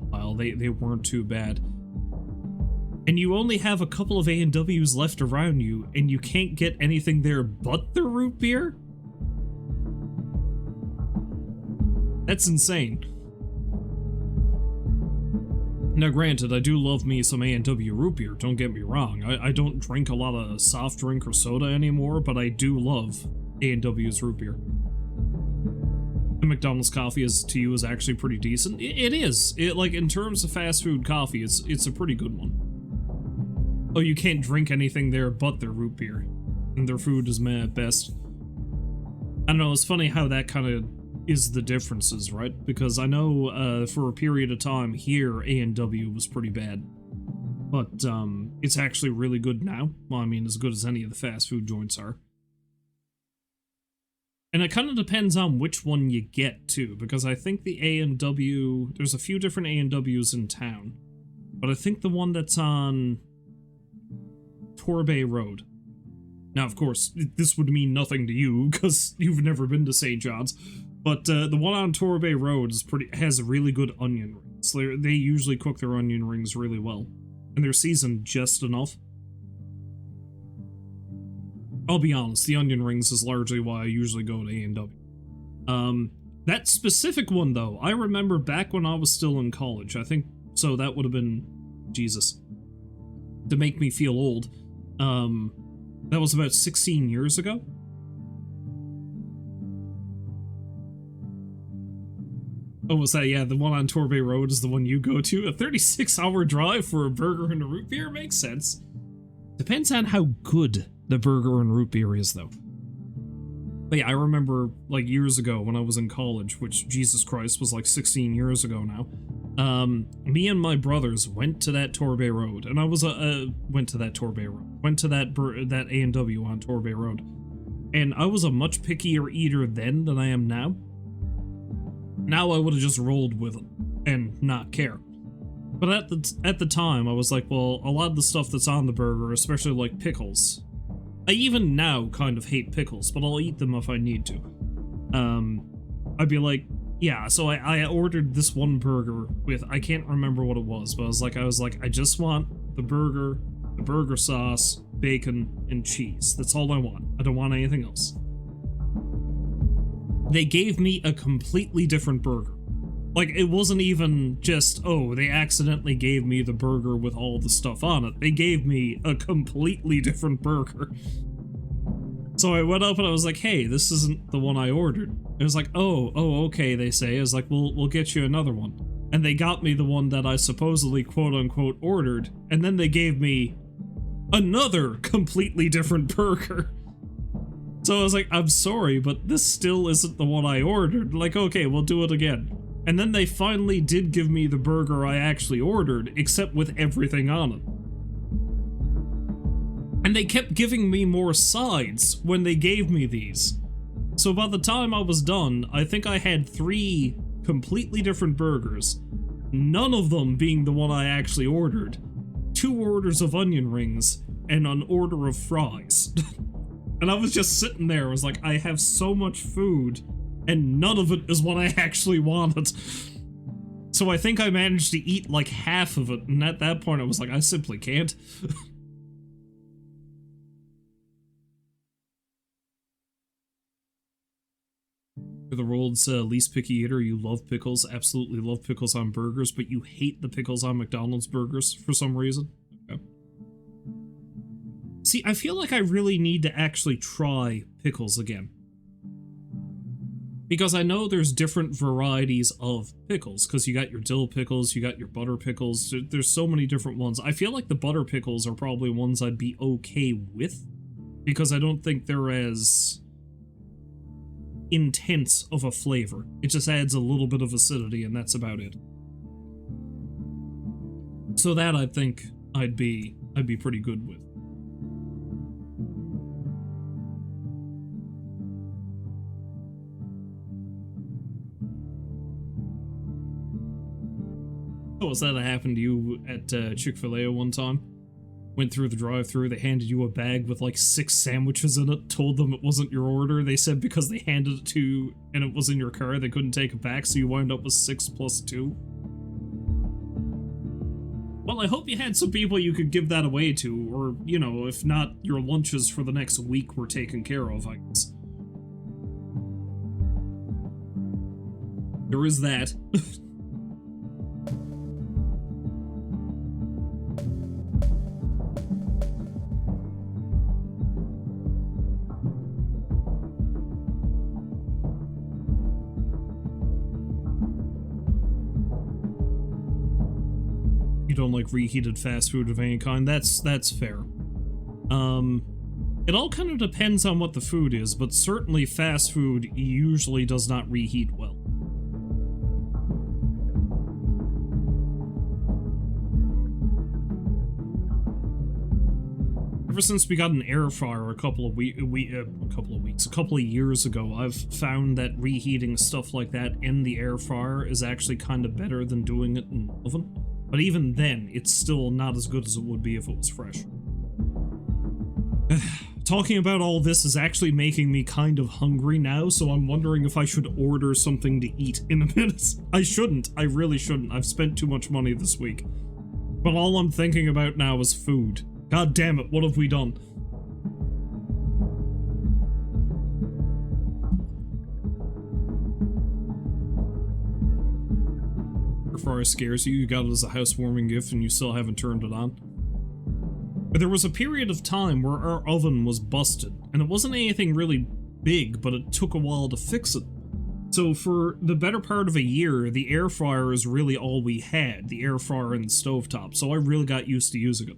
while, they weren't too bad. And you only have a couple of A&Ws left around you, and you can't get anything there but the root beer? That's insane. Now granted, I do love me some A&W root beer, don't get me wrong. I don't drink a lot of soft drink or soda anymore, but I do love A&W's root beer. And McDonald's coffee to you is actually pretty decent. It is. Like, in terms of fast food coffee, it's a pretty good one. Oh, you can't drink anything there but their root beer. And their food is meh at best. I don't know, it's funny how that kind of is the differences, right? Because I know for a period of time here, A&W was pretty bad. But it's actually really good now. Well, I mean, as good as any of the fast food joints are. And it kind of depends on which one you get, too. Because I think the A&W... There's a few different A&Ws in town. But I think the one that's on Torbay Road. Now, of course, this would mean nothing to you, because you've never been to St. John's. But the one on Torbay Road has really good onion rings. They usually cook their onion rings really well. And they're seasoned just enough. I'll be honest, the onion rings is largely why I usually go to A&W. That specific one, though, I remember back when I was still in college. I think, so that would have been, Jesus, to make me feel old. That was about 16 years ago. Oh, was that, yeah, the one on Torbay Road is the one you go to? A 36-hour drive for a burger and a root beer? Makes sense. Depends on how good the burger and root beer is, though. But yeah, I remember, like, years ago when I was in college, which, Jesus Christ, was like 16 years ago now. Me and my brothers went to that Torbay Road, and I was, went to that A&W on Torbay Road. And I was a much pickier eater then than I am now. Now I would have just rolled with it and not care. But at the time, I was like, well, a lot of the stuff that's on the burger, especially like pickles. I even now kind of hate pickles, but I'll eat them if I need to. I'd be like, yeah, so I ordered this one burger with, I can't remember what it was, but I was like, I just want the burger sauce, bacon, and cheese. That's all I want. I don't want anything else. They gave me a completely different burger. Like, it wasn't even just, oh, they accidentally gave me the burger with all the stuff on it. They gave me a completely different burger. So I went up and I was like, hey, this isn't the one I ordered. It was like, oh, okay, they say. I was like, we'll get you another one. And they got me the one that I supposedly quote-unquote ordered, and then they gave me another completely different burger. So I was like, I'm sorry, but this still isn't the one I ordered. Like, okay, we'll do it again. And then they finally did give me the burger I actually ordered, except with everything on it. And they kept giving me more sides when they gave me these. So by the time I was done, I think I had 3 completely different burgers, none of them being the one I actually ordered, 2 orders of onion rings and an order of fries. And I was just sitting there, I was like, I have so much food, and none of it is what I actually wanted. So I think I managed to eat like half of it, and at that point I was like, I simply can't. You're the world's least picky eater. You love pickles, absolutely love pickles on burgers, but you hate the pickles on McDonald's burgers for some reason. Okay. See, I feel like I really need to actually try pickles again. Because I know there's different varieties of pickles, because you got your dill pickles, you got your butter pickles, there's so many different ones. I feel like the butter pickles are probably ones I'd be okay with, because I don't think they're as intense of a flavor. It just adds a little bit of acidity, and that's about it. So that I think I'd be pretty good with. Oh, was that happened to you at Chick-fil-A one time? Went through the drive-thru, they handed you a bag with like 6 sandwiches in it, told them it wasn't your order. They said because they handed it to you and it was in your car, they couldn't take it back, so you wound up with 6 plus 2. Well, I hope you had some people you could give that away to, or, you know, if not, your lunches for the next week were taken care of, I guess. There is that. Don't like reheated fast food of any kind. That's fair. It all kind of depends on what the food is, but certainly fast food usually does not reheat well. Ever since we got an air fryer a couple of years ago, I've found that reheating stuff like that in the air fryer is actually kind of better than doing it in the oven. But even then, it's still not as good as it would be if it was fresh. Talking about all this is actually making me kind of hungry now, so I'm wondering if I should order something to eat in a minute. I shouldn't. I really shouldn't. I've spent too much money this week. But all I'm thinking about now is food. God damn it, what have we done? Fryer scares you, you got it as a housewarming gift and you still haven't turned it on. But there was a period of time where our oven was busted, and it wasn't anything really big, but it took a while to fix it. So for the better part of a year, the air fryer is really all we had, the air fryer and the stovetop, so I really got used to using it.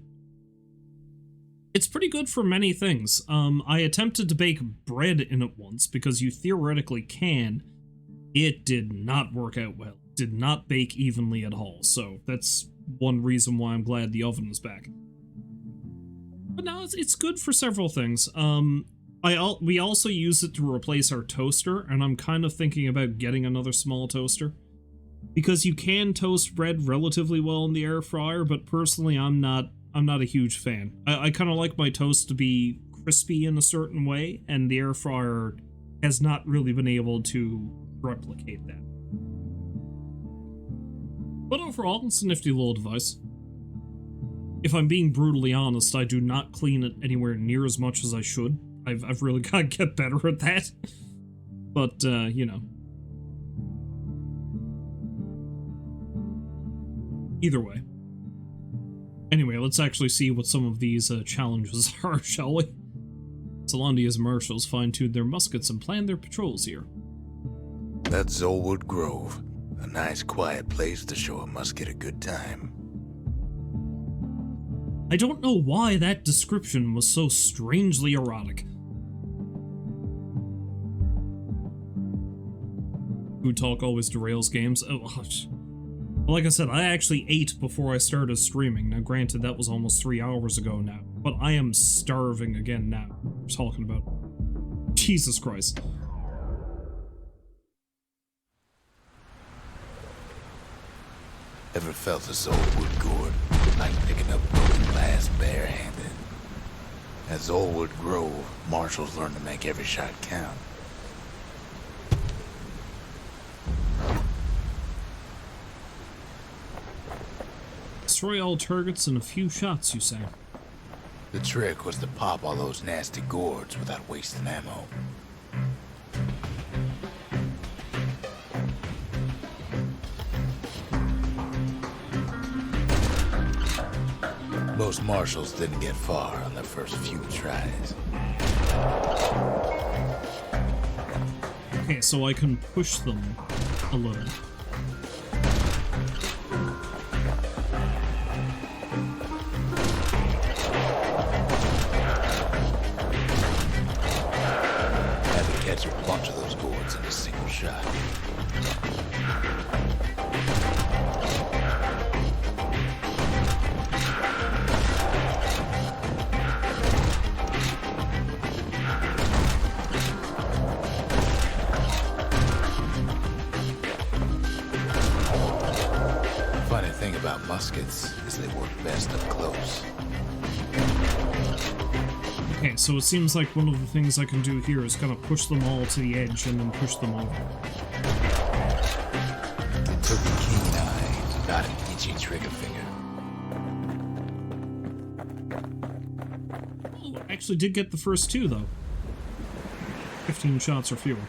It's pretty good for many things. I attempted to bake bread in it once, because you theoretically can. It did not work out well. Did not bake evenly at all, so that's one reason why I'm glad the oven is back. But no, it's good for several things. We also use it to replace our toaster, and I'm kind of thinking about getting another small toaster. Because you can toast bread relatively well in the air fryer, but personally I'm not a huge fan. I kind of like my toast to be crispy in a certain way, and the air fryer has not really been able to replicate that. But overall, it's a nifty little device. If I'm being brutally honest, I do not clean it anywhere near as much as I should. I've really got to get better at that. But, you know. Either way. Anyway, let's actually see what some of these challenges are, shall we? Solandia's marshals fine-tuned their muskets and planned their patrols here. That's Zolwood Grove. A nice, quiet place to show a musket a good time. I don't know why that description was so strangely erotic. Food talk always derails games. Oh, like I said, I actually ate before I started streaming. Now, granted, that was almost 3 hours ago now, but I am starving again now. We're talking about... Jesus Christ. Ever felt a Zolwood gourd? like picking up broken glass barehanded. At Zolwood Grove, marshals learn to make every shot count. Destroy all targets in a few shots, you say? The trick was to pop all those nasty gourds without wasting ammo. Most marshals didn't get far on their first few tries. Okay, so I can push them a little. Had to catch a bunch of those gourds in a single shot. Funny thing about muskets is they work best up close. Okay, so it seems like one of the things I can do here is kind of push them all to the edge and then push them over. It took a keen eye, not an itchy trigger finger. Oh, I actually did get the first two, though. 15 shots or fewer.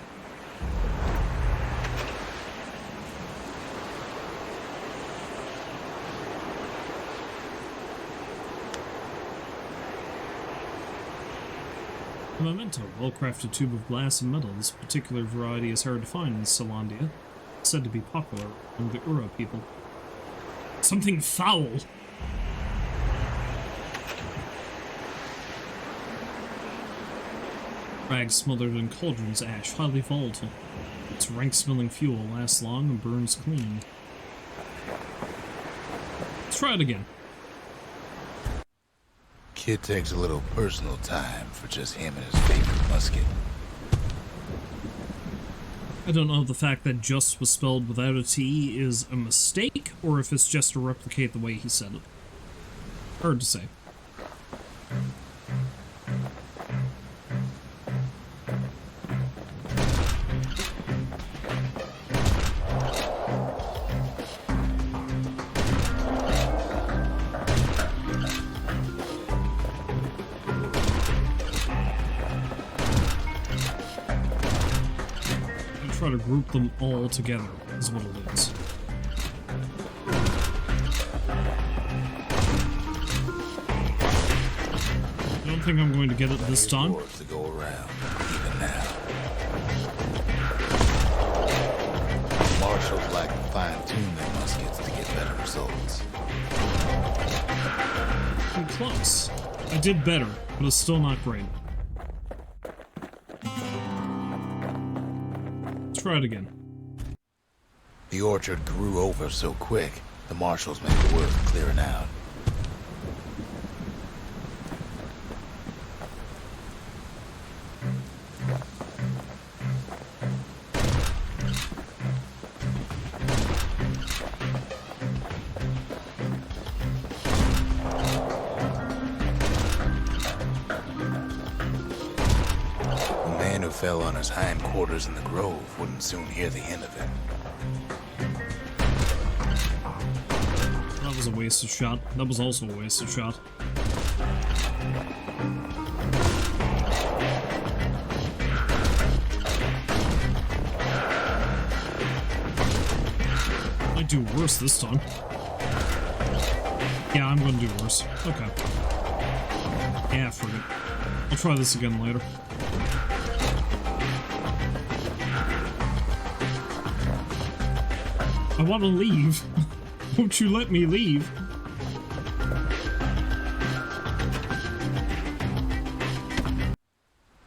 A memento, well-crafted tube of glass and metal. This particular variety is hard to find in Solandia. It's said to be popular among the Ura people. Something foul! Rags smothered in cauldron's ash, highly volatile. Its rank-smelling fuel lasts long and burns clean. Let's try it again. Kid takes a little personal time for just him and his favorite musket. I don't know if the fact that just was spelled without a T is a mistake, or if it's just to replicate the way he said it. Hard to say. Try to group them all together, is what it is. I don't think I'm going to get it this time. To go around, even now. Marshals like to fine-tune their muskets to get better results. I'm close. I did better, but it's still not great. Try it again. The orchard grew over so quick, the marshals made it worth clearing out. Fell on his hindquarters in the grove wouldn't soon hear the end of it. That was a wasted shot. That was also a wasted shot. Might do worse this time. Yeah, I'm gonna do worse. Okay. Yeah, forget. I'll try this again later. I want to leave. Won't you let me leave?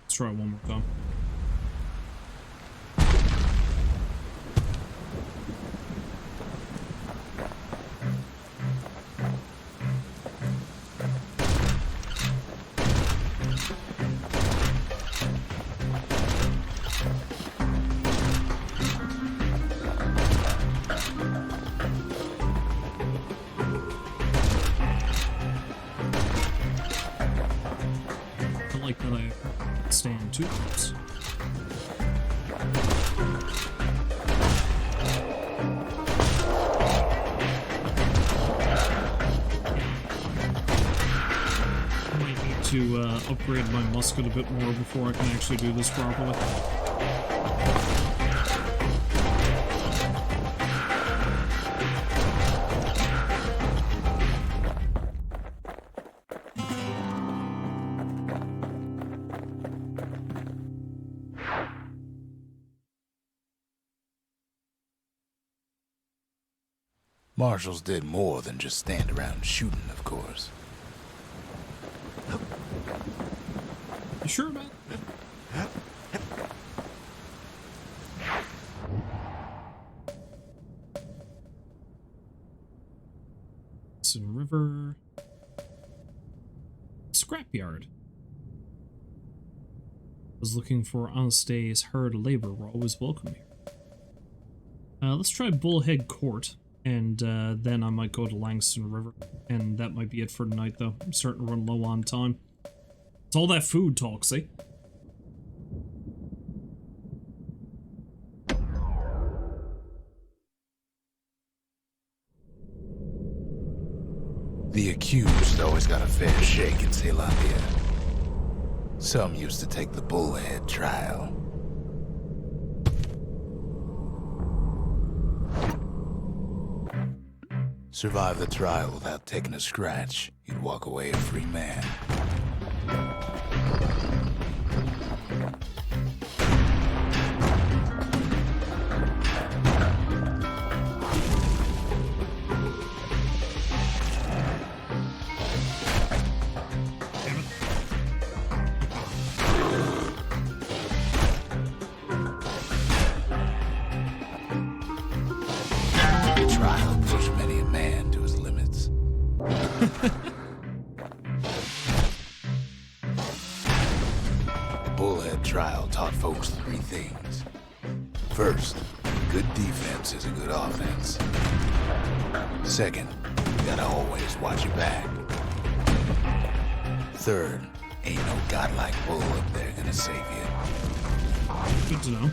Let's try one more time. stand 2 troops. I might need to upgrade my musket a bit more before I can actually do this properly. Marshals did more than just stand around shooting, of course. You sure about that? Bastion River. Scrapyard. Was looking for honest day's hard labor. We're always welcome here. Let's try Bullhead Court, and then I might go to Langston River, and that might be it for tonight, though. I'm starting to run low on time. It's all that food talk, see? The accused always got a fair shake in Zealandia. Some used to take the bullhead trial. Survive the trial without taking a scratch, you'd walk away a free man. Trial pushed many a man to his limits. The bullhead trial taught folks 3 things. First, good defense is a good offense. Second, you gotta always watch your back. Third, ain't no godlike bull up there gonna save you. Good to know.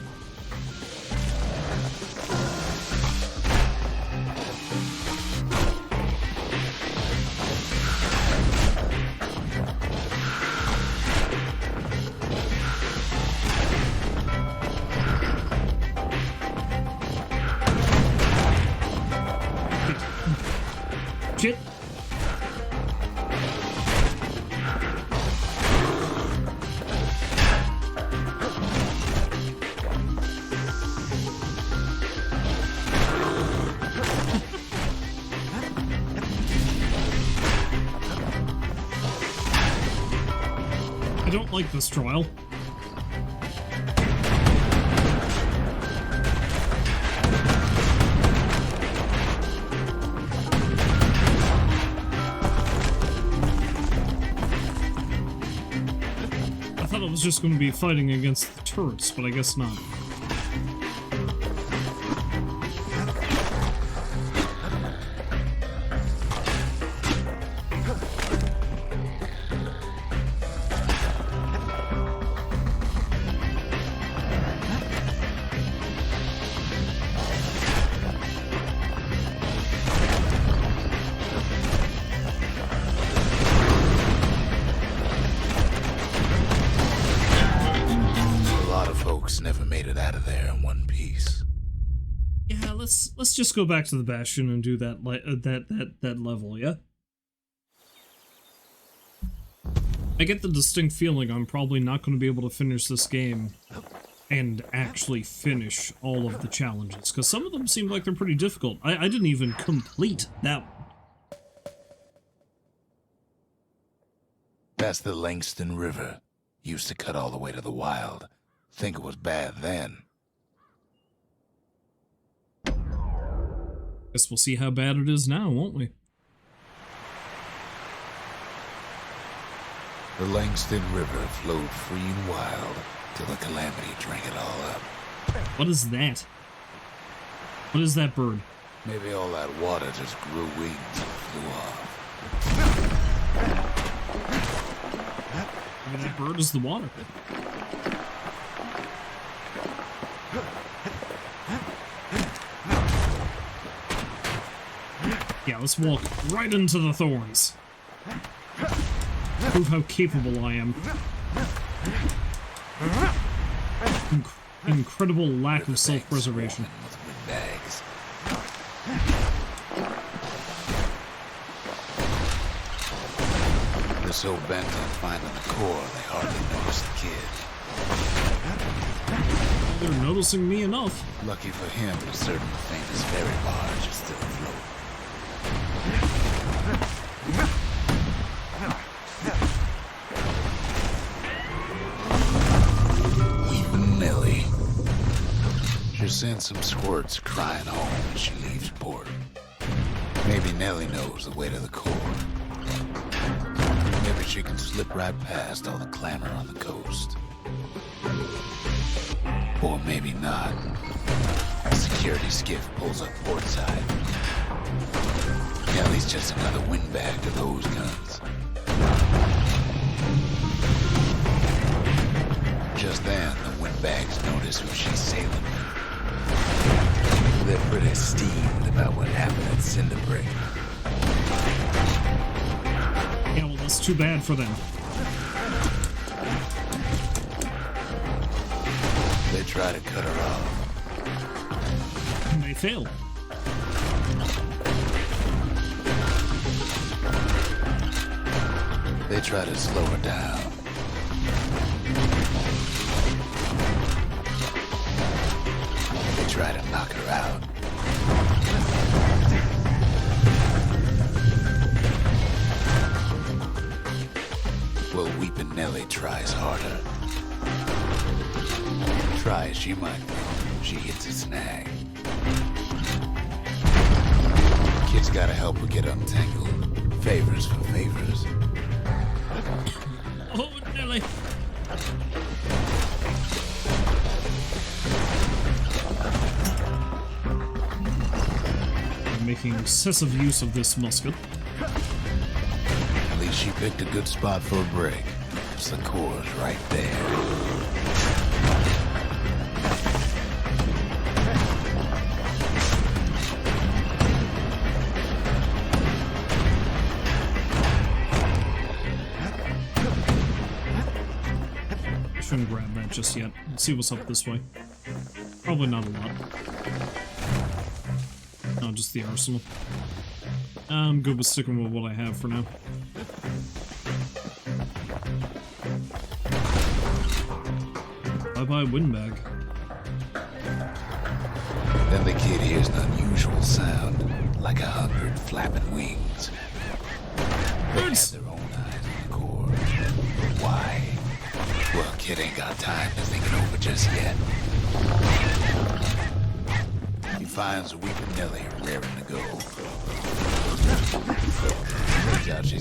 Shit. I don't like this trial. I thought it was just going to be fighting against the turrets, but I guess not. Never made it out of there in one piece. Yeah, let's just go back to the Bastion and do that that level, yeah? I get the distinct feeling I'm probably not going to be able to finish this game and actually finish all of the challenges, because some of them seem like they're pretty difficult. I didn't even complete that one. That's the Langston River. Used to cut all the way to the wild. Think it was bad then. Guess we'll see how bad it is now, won't we? The Langston River flowed free and wild till the calamity drank it all up. What is that? What is that bird? Maybe all that water just grew wings and flew off. Maybe that bird is the water. Yeah, let's walk right into the thorns. Prove how capable I am. Incredible lack of self-preservation. Bags. They're so bent on finding the core, they hardly notice the kid. They're noticing me enough. Lucky for him, a certain famous ferry barge is still afloat. Weeping Nellie. She'll send some squirts crying home when she leaves port. Maybe Nellie knows the way to the core. Maybe she can slip right past all the clamor on the coast. Or maybe not. A security skiff pulls up portside. Nellie's just another windbag to those guns. Just then, the windbags notice who she's sailing with. They're pretty steamed about what happened at Cinderbreak. Yeah, well, that's too bad for them. They try to cut her off. And they fail. They try to slow her down. They try to knock her out. Well, Weepin' Nellie tries harder. Try as she might, she hits a snag. Kid's gotta help her get untangled. Favors for favors. Oh, Nelly! I'm making excessive use of this musket. At least she picked a good spot for a break. The core's right there. Shouldn't grab that just yet. Let's see what's up this way. Probably not a lot. No, just the arsenal. I'm good with sticking with what I have for now. Bye-bye windbag. Then the kid hears an unusual sound, like 100 flapping wings. They have their own eyes on the core. Why? Well, kid ain't got time to think it over just yet. He finds Weepin' Nellie raring to go.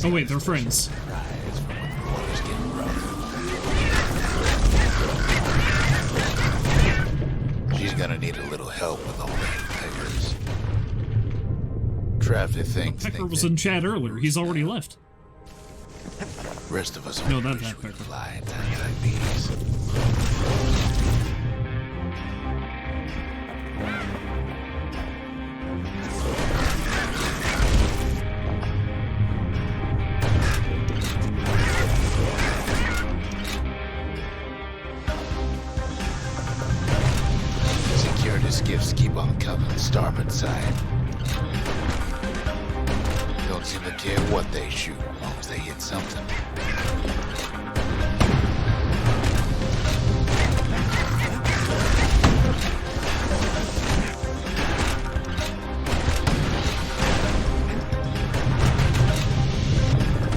Oh wait, they're friends. Surprise from when the water's getting rough. She's gonna need a little help with all the peckers. Crafty things. Pecker was in chat earlier. He's already left. Rest of us No, only not wish that we could Pecker. fly in times like these. Security skiffs keep on coming, starboard side. Don't seem to care what they shoot, as long as they hit something.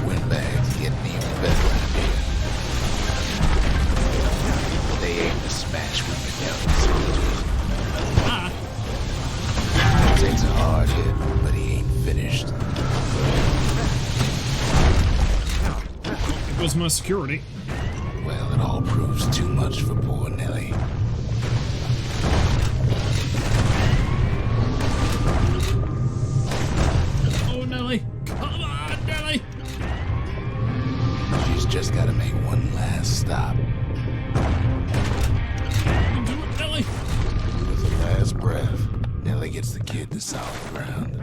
Windbags getting even better out here. They aim to smash Weepin' Nellie's. Ah! Takes a hard hit, but he ain't finished. It was my security. Well, it all proves too much for poor Nellie. Oh, Nelly! Come on, Nelly! She's just gotta make one last stop. Do it, Nelly! With a last breath, Nellie gets the kid to solid ground.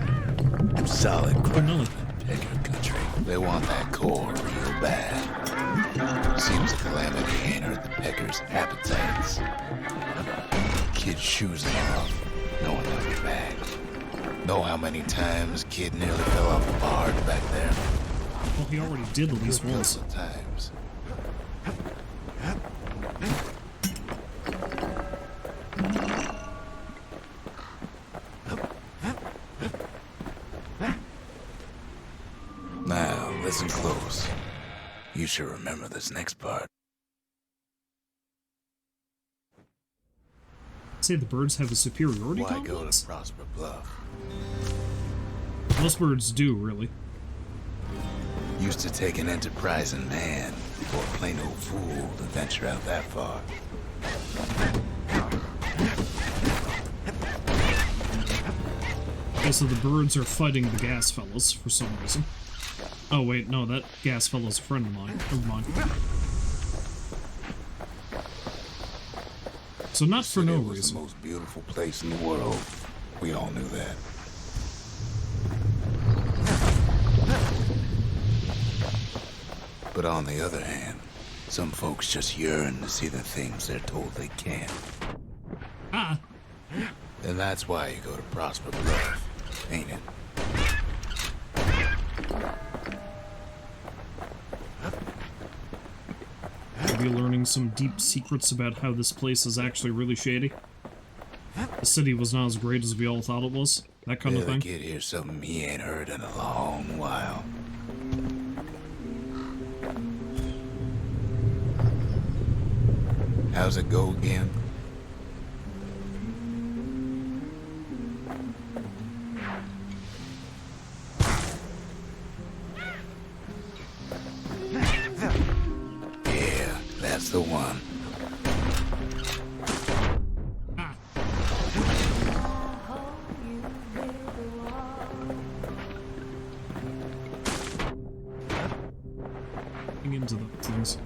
Solid Vanilla. ground in Pecker country. They want that core real bad. Seems a calamity ain't hurt the Peckers' appetites. Kid shoes them off. No one left it back. Know how many times kid nearly fell off the barge back there? Well, he already did at least once. Couple times. Now, listen close. You should remember this next part. Say the birds have a superiority Why go complex? to Prosper Bluff? Most birds do, really. Used to take an enterprising man or a plain old fool to venture out that far. Okay, so the birds are fighting the gas fellas for some reason. Oh wait, no, that gas fella's a friend of mine. Never mind. So not for no It was reason. the most beautiful place in the world. We all knew that. But on the other hand, some folks just yearn to see the things they're told they can't. Ah! And that's why you go to Prosper Bluff, ain't it? Maybe learning some deep secrets about how this place is actually really shady. The city was not as great as we all thought it was. That kind of The thing. kid hears something he ain't heard in a long while. How's it go again? Yeah, that's the one. Ah! Getting into the things.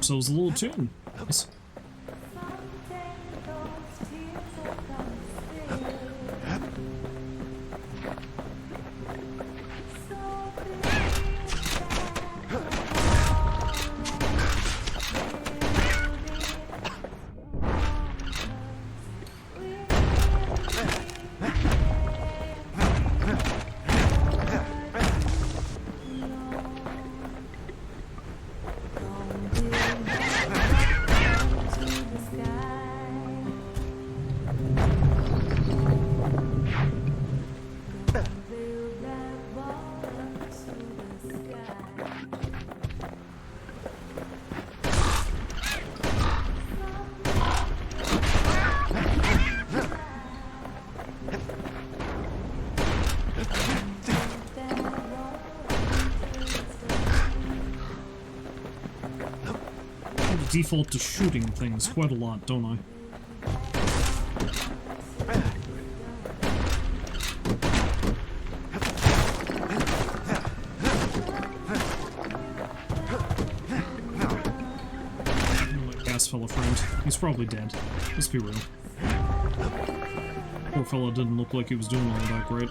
So it was a little tune. Nice. Default to shooting things quite a lot, don't I? My gas fella friend. He's probably dead. Let's be real. Poor fella didn't look like he was doing all that great.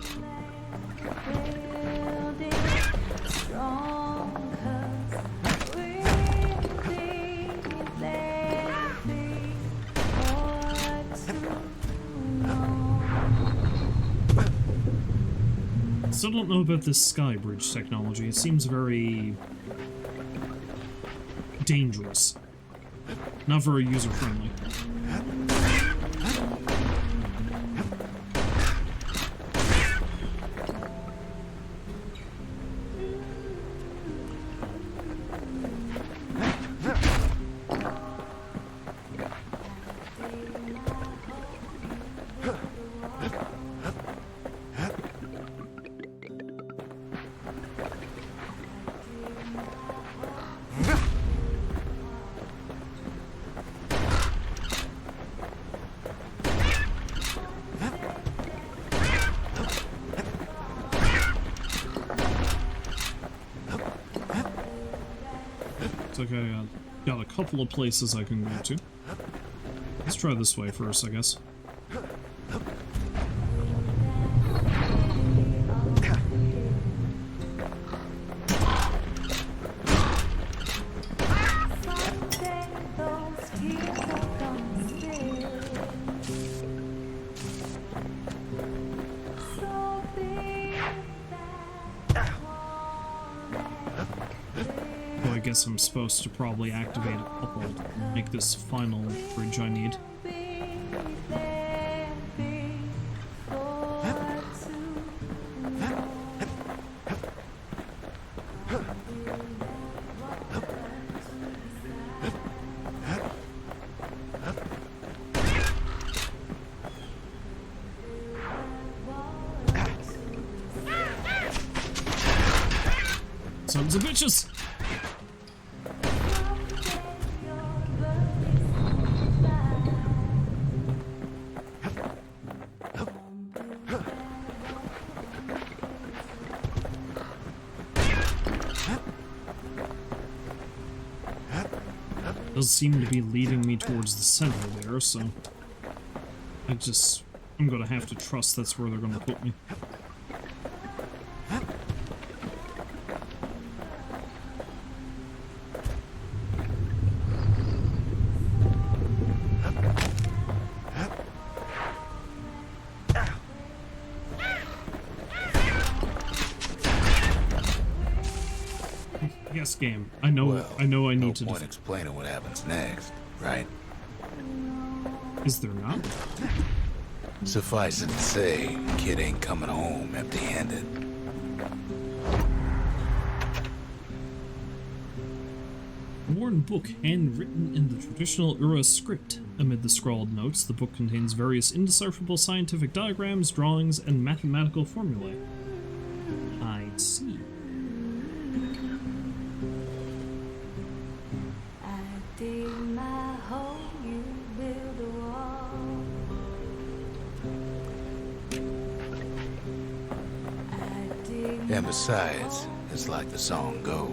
Still don't know about this sky bridge technology. It seems very dangerous. Not very user-friendly. Looks like I got a couple of places I can go to. Let's try this way first, I guess. I guess I'm supposed to probably activate a couple to make this final bridge I need. Sons of bitches! Does seem to be leading me towards the center there, so I'm gonna have to trust that's where they're gonna put me. Yes, game. I know I need to no point explaining what happens next, right? Is there not? Suffice it to say, kid ain't coming home empty-handed. A worn book handwritten in the traditional Ura script. Amid the scrawled notes, the book contains various indecipherable scientific diagrams, drawings, and mathematical formulae. I see. And besides, it's like the song goes.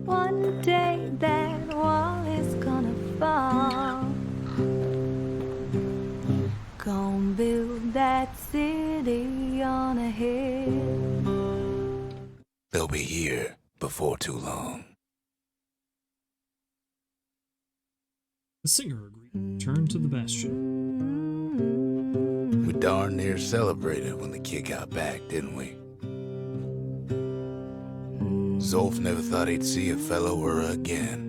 One day that wall is gonna fall. Gonna build that city on a hill. They'll be here before too long. The singer agreed to return to the Bastion. We darn near celebrated when the kid got back, didn't we? Zolf never thought he'd see a fellow Ura again.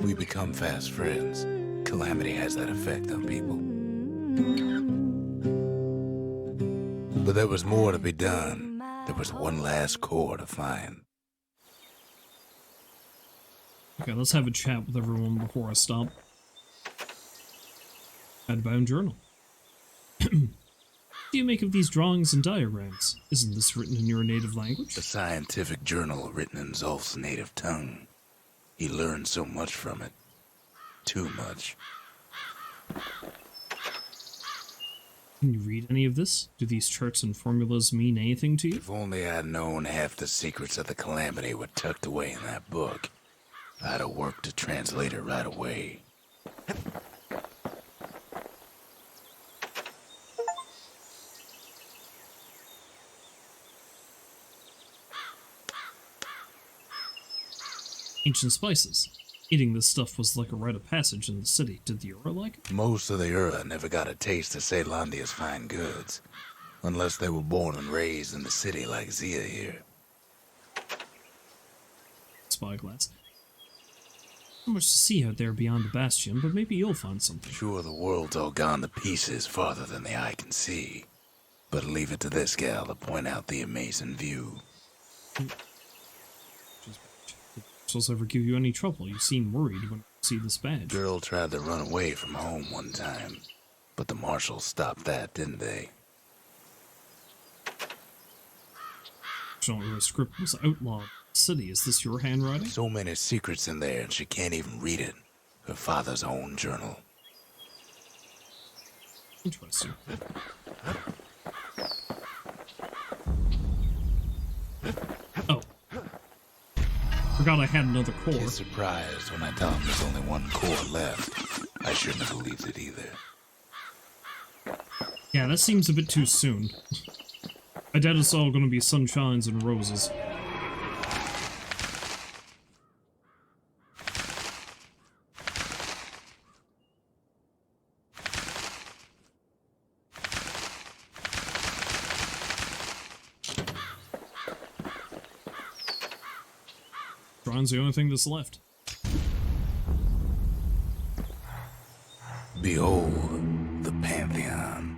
We become fast friends. Calamity has that effect on people. But there was more to be done. There was one last core to find. Okay, let's have a chat with everyone before I stop. Headbound journal. What do you make of these drawings and diagrams? Isn't this written in your native language? A scientific journal written in Zolf's native tongue. He learned so much from it. Too much. Can you read any of this? Do these charts and formulas mean anything to you? If only I'd known half the secrets of the Calamity were tucked away in that book, I'd have worked to translate it right away. Ancient spices. Eating this stuff was like a rite of passage in the city. Did the Ura like it? Most of the Ura never got a taste of Caelondia's fine goods, unless they were born and raised in the city like Zia here. Spyglass. Not much to see out there beyond the Bastion, but maybe you'll find something. Sure, the world's all gone to pieces farther than the eye can see, but leave it to this gal to point out the amazing view. Did Marshals ever give you any trouble? You seem worried when you see this badge. Girl tried to run away from home one time, but the marshals stopped that, didn't they? Your script was outlawed. City, is this your handwriting? So many secrets in there, and she can't even read it. Her father's own journal. Interesting. Oh. Forgot I had another core. He's surprised when I tell him there's only one core left. I shouldn't have believed it either. Yeah, that seems a bit too soon. I doubt it's all gonna be sunshines and roses. Shrine's the only thing that's left. Behold, the Pantheon.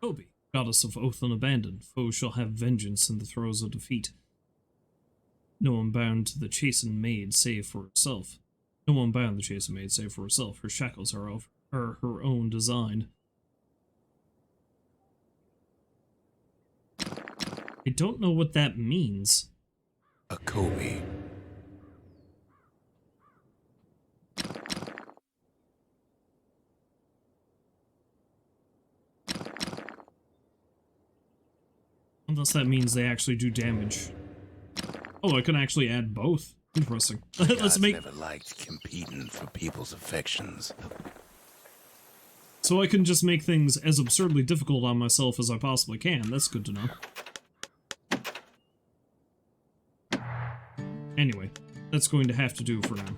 Obi, goddess of oath and abandon, foes shall have vengeance in the throes of defeat. No one bound to the chastened maid save for herself. No one bound the chastened maid save for herself. Her shackles are of her own design. I don't know what that means. A Kobe. Unless that means they actually do damage. Oh, I can actually add both. Interesting. Let's Gods make... never liked competing for people's affections. So I can just make things as absurdly difficult on myself as I possibly can. That's good to know. Anyway, that's going to have to do for now.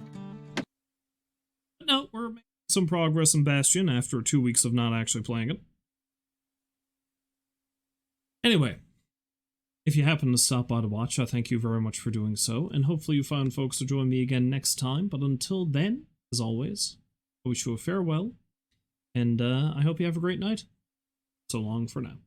But no, we're making some progress in Bastion after 2 weeks of not actually playing it. Anyway, if you happen to stop by to watch, I thank you very much for doing so, and hopefully you find folks to join me again next time. But until then, as always, I wish you a farewell, and I hope you have a great night. So long for now.